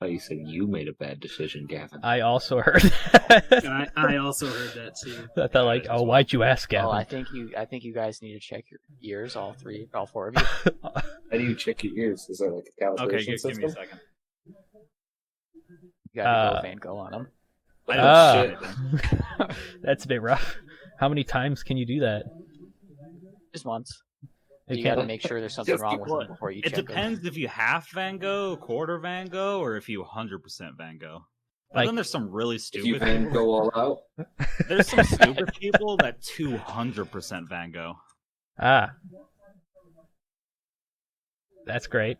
Oh, you said you made a bad decision, Gavin. I also heard that. I also heard that too. I thought like, oh, why'd you ask, Gavin? Oh, I think you guys need to check your ears, all four of you. How do you check your ears? Is there like a calibration Okay, system? give me a second. You gotta go Van Gogh on them. I Oh, don't shit. That's a bit rough. How many times can you do that? Just once. You You can't- gotta make sure there's something Just wrong with well, them before you It check them. depends if you half Van Gogh, quarter Van Gogh, or if you 100% Van Gogh. But Like- then there's some really If you stupid Van people. go all out, There's some stupid people that 200% Van Gogh. Ah. That's great.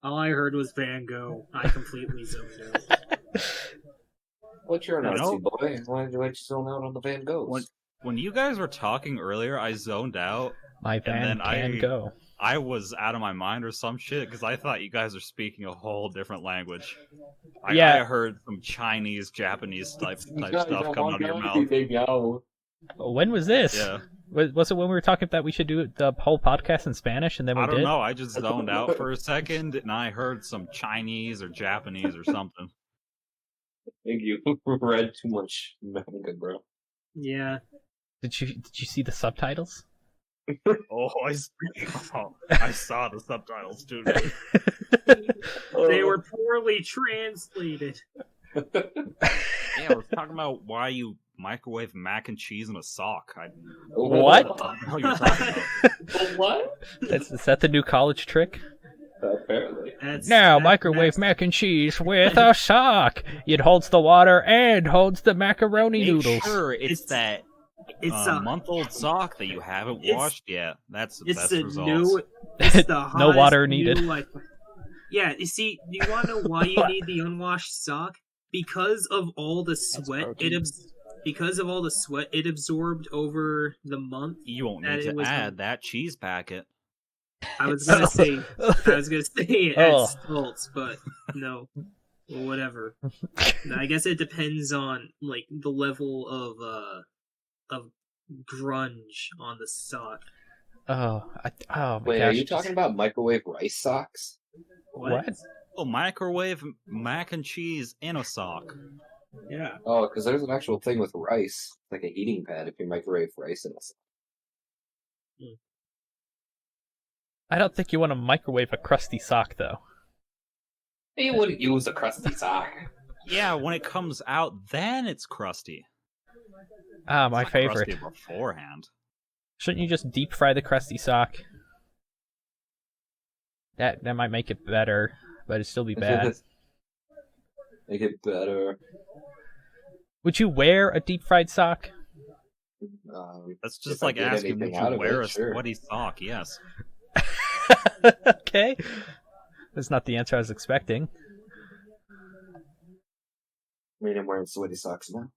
All I heard was Van Gogh. I completely zoned out. what's your You Nazi know- boy? Why'd you zone out on the Van Goghs? When you guys were talking earlier, I zoned out. My van then can go. I was out of my mind or some shit because I thought you guys were speaking a whole different language. Yeah. I heard some Chinese, Japanese type stuff coming out of your mouth. When was this? Yeah, Was it when we were talking that we should do the whole podcast in Spanish and then we I don't did? know. I just zoned out for a second and I heard some Chinese or Japanese or something. I think you read too much manga, bro. Yeah. Did you see the subtitles? Oh, I saw the subtitles too. They were poorly translated. Yeah, I was talking about why you microwave mac and cheese in a sock. What? What the hell you're talking about? What? Is that the new college trick? Apparently. Now microwave mac and cheese with a sock. It holds the water and holds the macaroni Make noodles. sure it's It's- that It's a month-old sock that you haven't It's- washed yet. That's the it's best the results. new. It's the No hottest water new, needed. like- yeah, you see, do you want to know why you need the unwashed sock? Because of all the sweat protein. because of all the sweat it absorbed over the month. You won't that need it to was add that cheese packet. I was gonna say it Oh. adds salts, but no, whatever. I guess it depends on like the level of grunge on the sock. Oh my Wait, gosh. are you talking about microwave rice socks? What? Oh, microwave mac and cheese in a sock. Yeah. Oh, because there's an actual thing with rice, like a heating pad if you microwave rice in a sock. I don't think you want to microwave a crusty sock though. You wouldn't use a crusty sock. Yeah, when it comes out, then it's crusty. Ah, my It's not favorite. Crusty beforehand. Shouldn't you just deep fry the crusty sock? That might make it better, but it'd still be bad. Make it better. Would you wear a deep fried sock? That's just If I like get asking anything would out you of wear it, a sure. sweaty sock. Yes. Okay. That's not the answer I was expecting. I mean, I'm wearing sweaty socks now.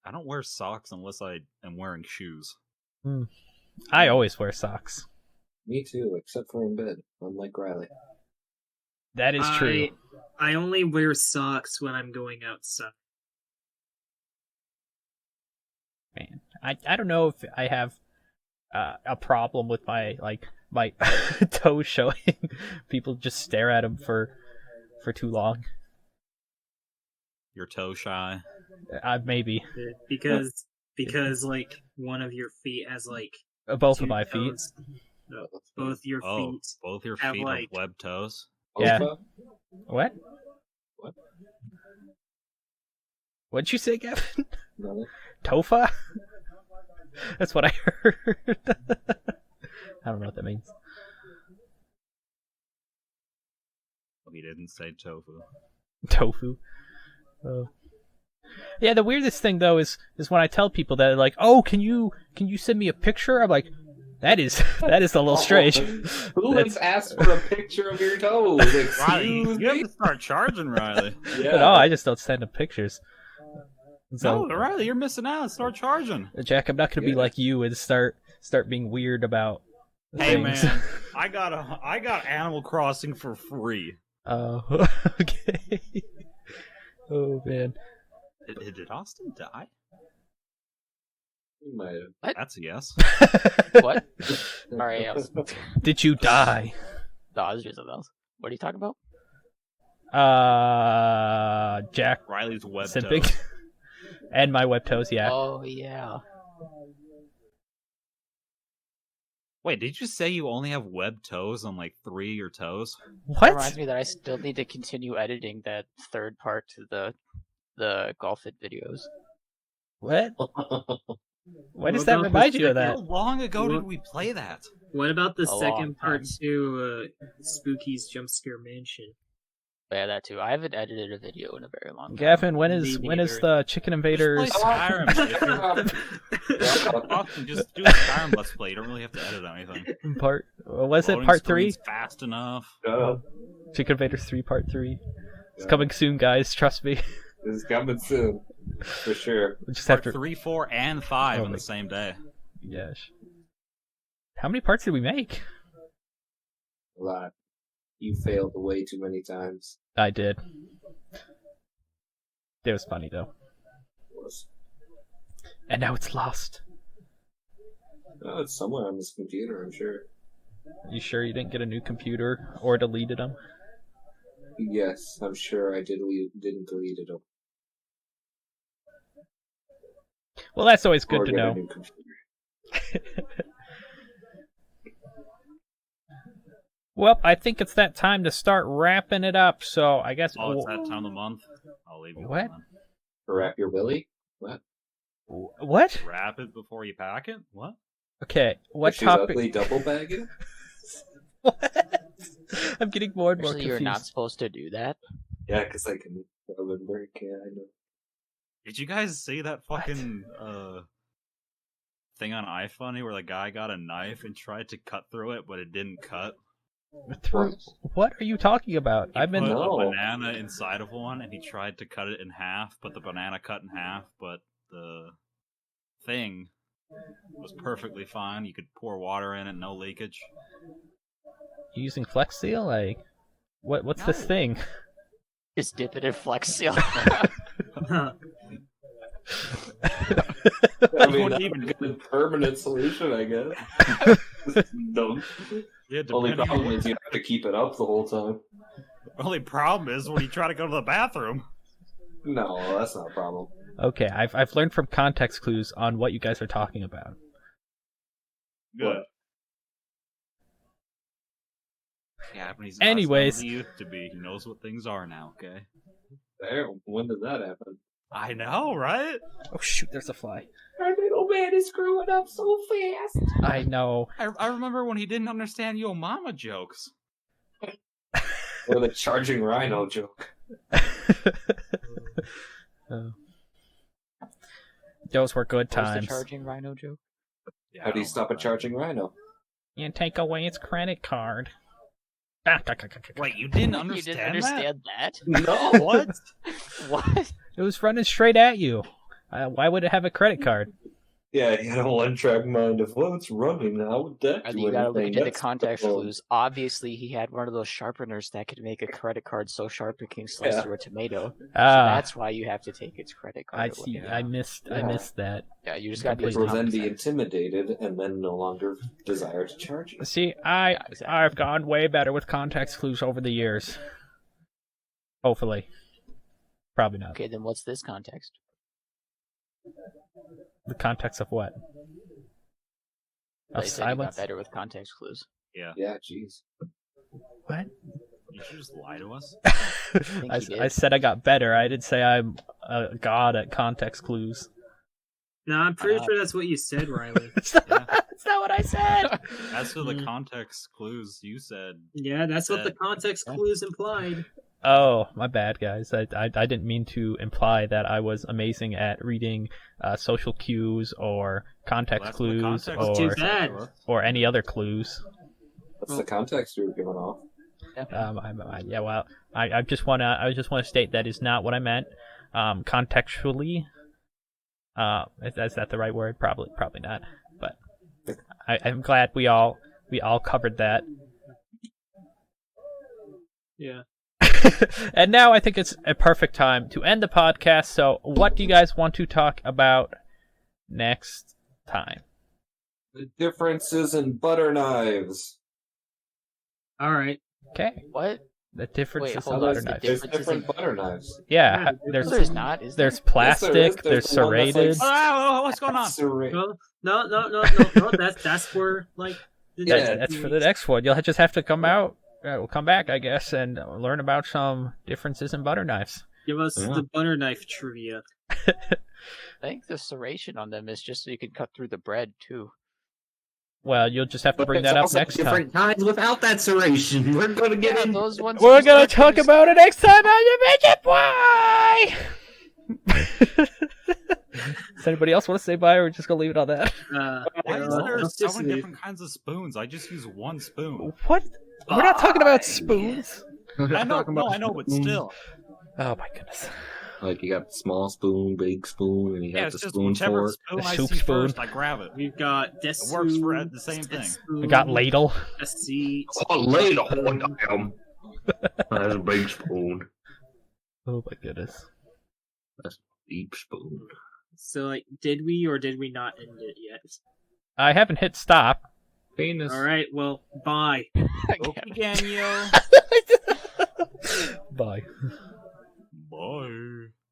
I don't wear socks unless I am wearing shoes. I always wear socks. Me too, except for in bed, unlike Riley. That is true. I only wear socks when I'm going outside. Man, I don't know if I have a problem with my toes showing. People just stare at them for too long. You're toe shy. Maybe Because like one of your feet has like both two of my feet. toes. No, both your Oh, feet. both your have, feet like- have webbed toes. Yeah. Opa? What? What? What'd you say, Gavin? No. Tofa? That's what I heard. I don't know what that means. He didn't say tofu. Tofu. Yeah, the weirdest thing though is when I tell people that, like, oh, can you send me a picture? I'm like, that is a little strange. Who has asked for a picture of your toes? Riley, Excuse you have me? to start charging, Riley. Yeah. No, I just don't send them pictures. So, No, Riley, you're missing out. Start charging. Jack, I'm not gonna be Yeah. like you and start being weird about Hey things. man, I got Animal Crossing for free. Oh, okay. Oh man. Did Austin die? You might have. That's a yes. What? Alright, Did you die? no, I was just something else. What are you talking about? Jack Riley's web Simping. toes. And my web toes, yeah. Oh yeah. Wait, did you say you only have web toes on like 3 of your toes? That What? reminds me that I still need to continue editing that third part to the golf fit videos. What? Why does What that about remind the you of How that? long ago did What- we play that? What about the A long second part time. to Spooky's Jump Scare Mansion? But yeah, that too. I haven't edited a video in a very long time. Gavin, when is Maybe the Chicken Invaders? Just play Skyrim. If you're Austin, just do a Skyrim Let's Play. You don't really have to edit anything. Part was it Loading part 3? screen's fast enough. Chicken Invaders 3 part 3. It's coming soon, guys. Trust me. It's coming soon, for sure. We just have Part to. 3, 4, and 5 Oh on my- the same day. Yes. How many parts did we make? A lot. You failed way too many times. I did. It was funny though. And now it's lost. Oh, it's somewhere on this computer, I'm sure. You sure you didn't get a new computer or deleted them? Yes, I'm sure I didn't delete it. Well, that's always good Or to get a know. new computer. Well, I think it's that time to start wrapping it up. So I guess. Oh, it's that time of the month. I'll leave you What? alone Wrap your willy? What? What? then. Wrap it before you pack it? What? Okay. What She's topic? ugly double bagging? What? I'm getting more and more Actually, confused. you're not supposed to do that. Yeah, because I can rub and break. Yeah, I know. Did you guys see that fucking thing on iFunny where the guy got a knife and tried to cut through it, but it didn't cut? Through- What are you talking about? He I've been. put No. a banana inside of one, and he tried to cut it in half, but the banana cut in half, but the thing was perfectly fine. You could pour water in it, no leakage. Using Flex Seal? Like, what's this No. thing? Just dip it in Flex Seal. I mean, wouldn't that's even- a good permanent solution, I guess. Dumb. Yeah, Only depending problem on- is you have to keep it up the whole time. only problem is when you try to go to the bathroom. No, that's not a problem. Okay, I've learned from context clues on what you guys are talking about. Good. Yeah, but he's not as Anyways. dumb as he used to be. He knows what things are now. Okay. There, when did that happen? I know, right? Oh shoot, there's a fly. Our little man is growing up so fast. I know. I remember when he didn't understand Yo Mama jokes. Or the charging rhino joke. Oh. Those were good What was the times. charging rhino joke? Yeah, How do I you don't stop a know. charging rhino? You take away its credit card. Wait, you didn't You understand, didn't understand that? No. that? What? What? It was running straight at you. Why would it have a credit card? Yeah, you got a one-track mind of, well, it's running now. Would that I do think you gotta look anything? into the That's context dumb. clues. Obviously, he had one of those sharpeners that could make a credit card so sharp it can slice Yeah. through a tomato. So Ah, that's why you have to take its credit card. I away. see. Yeah. I missed that. Yeah, you just gotta be People Completely. will then be common sense. intimidated and then no longer desire to charge you. See, Yeah, exactly. I've gone way better with context clues over the years. Hopefully. Probably not. Okay, then what's this context? The context of what? They Of said you got silence? better with context clues. Yeah. Yeah, jeez. What? You should just lie to us. think I, he did. I said I got better. I didn't say I'm a god at context clues. No, I'm pretty not? sure that's what you said, Riley. It's not. That's not what I said. As for the context clues, you said. Yeah, that's what the context clues implied. Oh, my bad, guys. I didn't mean to imply that I was amazing at reading social cues or context clues Too bad. or any other clues. That's the context you were giving off. I just wanna state that is not what I meant. Contextually, is that the right word? Probably not. But I'm glad we all covered that. Yeah. And now I think it's a perfect time to end the podcast. So, what do you guys want to talk about next time? The differences in butter knives. All right. Okay. What? The difference is hold butter on, knives. There's different butter knives. Yeah, There's not. Is there's there? plastic. There's There's the one that's, serrated. like, Oh, what's going on? Serrated. No. That's where like. That's for the next one. You'll just have to come out. We'll come back, I guess, and learn about some differences in butter knives. Give us the butter knife trivia. I think the serration on them is just so you can cut through the bread too. Well, you'll just have to But bring there's that up also next different time. kinds without that serration. We're gonna get in. Those ones. We're just gonna aren't talk as- about it next time on your Midget Boy. Does anybody else want to say bye, or we're just gonna leave it on that? Why is there let's just 7 leave. different kinds of spoons? I just use one spoon. What? We're not talking about spoons. I know, but still. Oh my goodness. Like you got small spoon, big spoon, and you Yeah, got it's the just spoon whichever fork. spoon The I soup see spoon. first, I grab it. We've got It works for the same thing. We got ladle. A seat. Oh, ladle! Oh, damn. That's a big spoon. Oh my goodness. That's a deep spoon. So, like, did we or did we not end it yet? I haven't hit stop. Penis. All right. Well, bye. Okay, Daniel. Bye. Bye.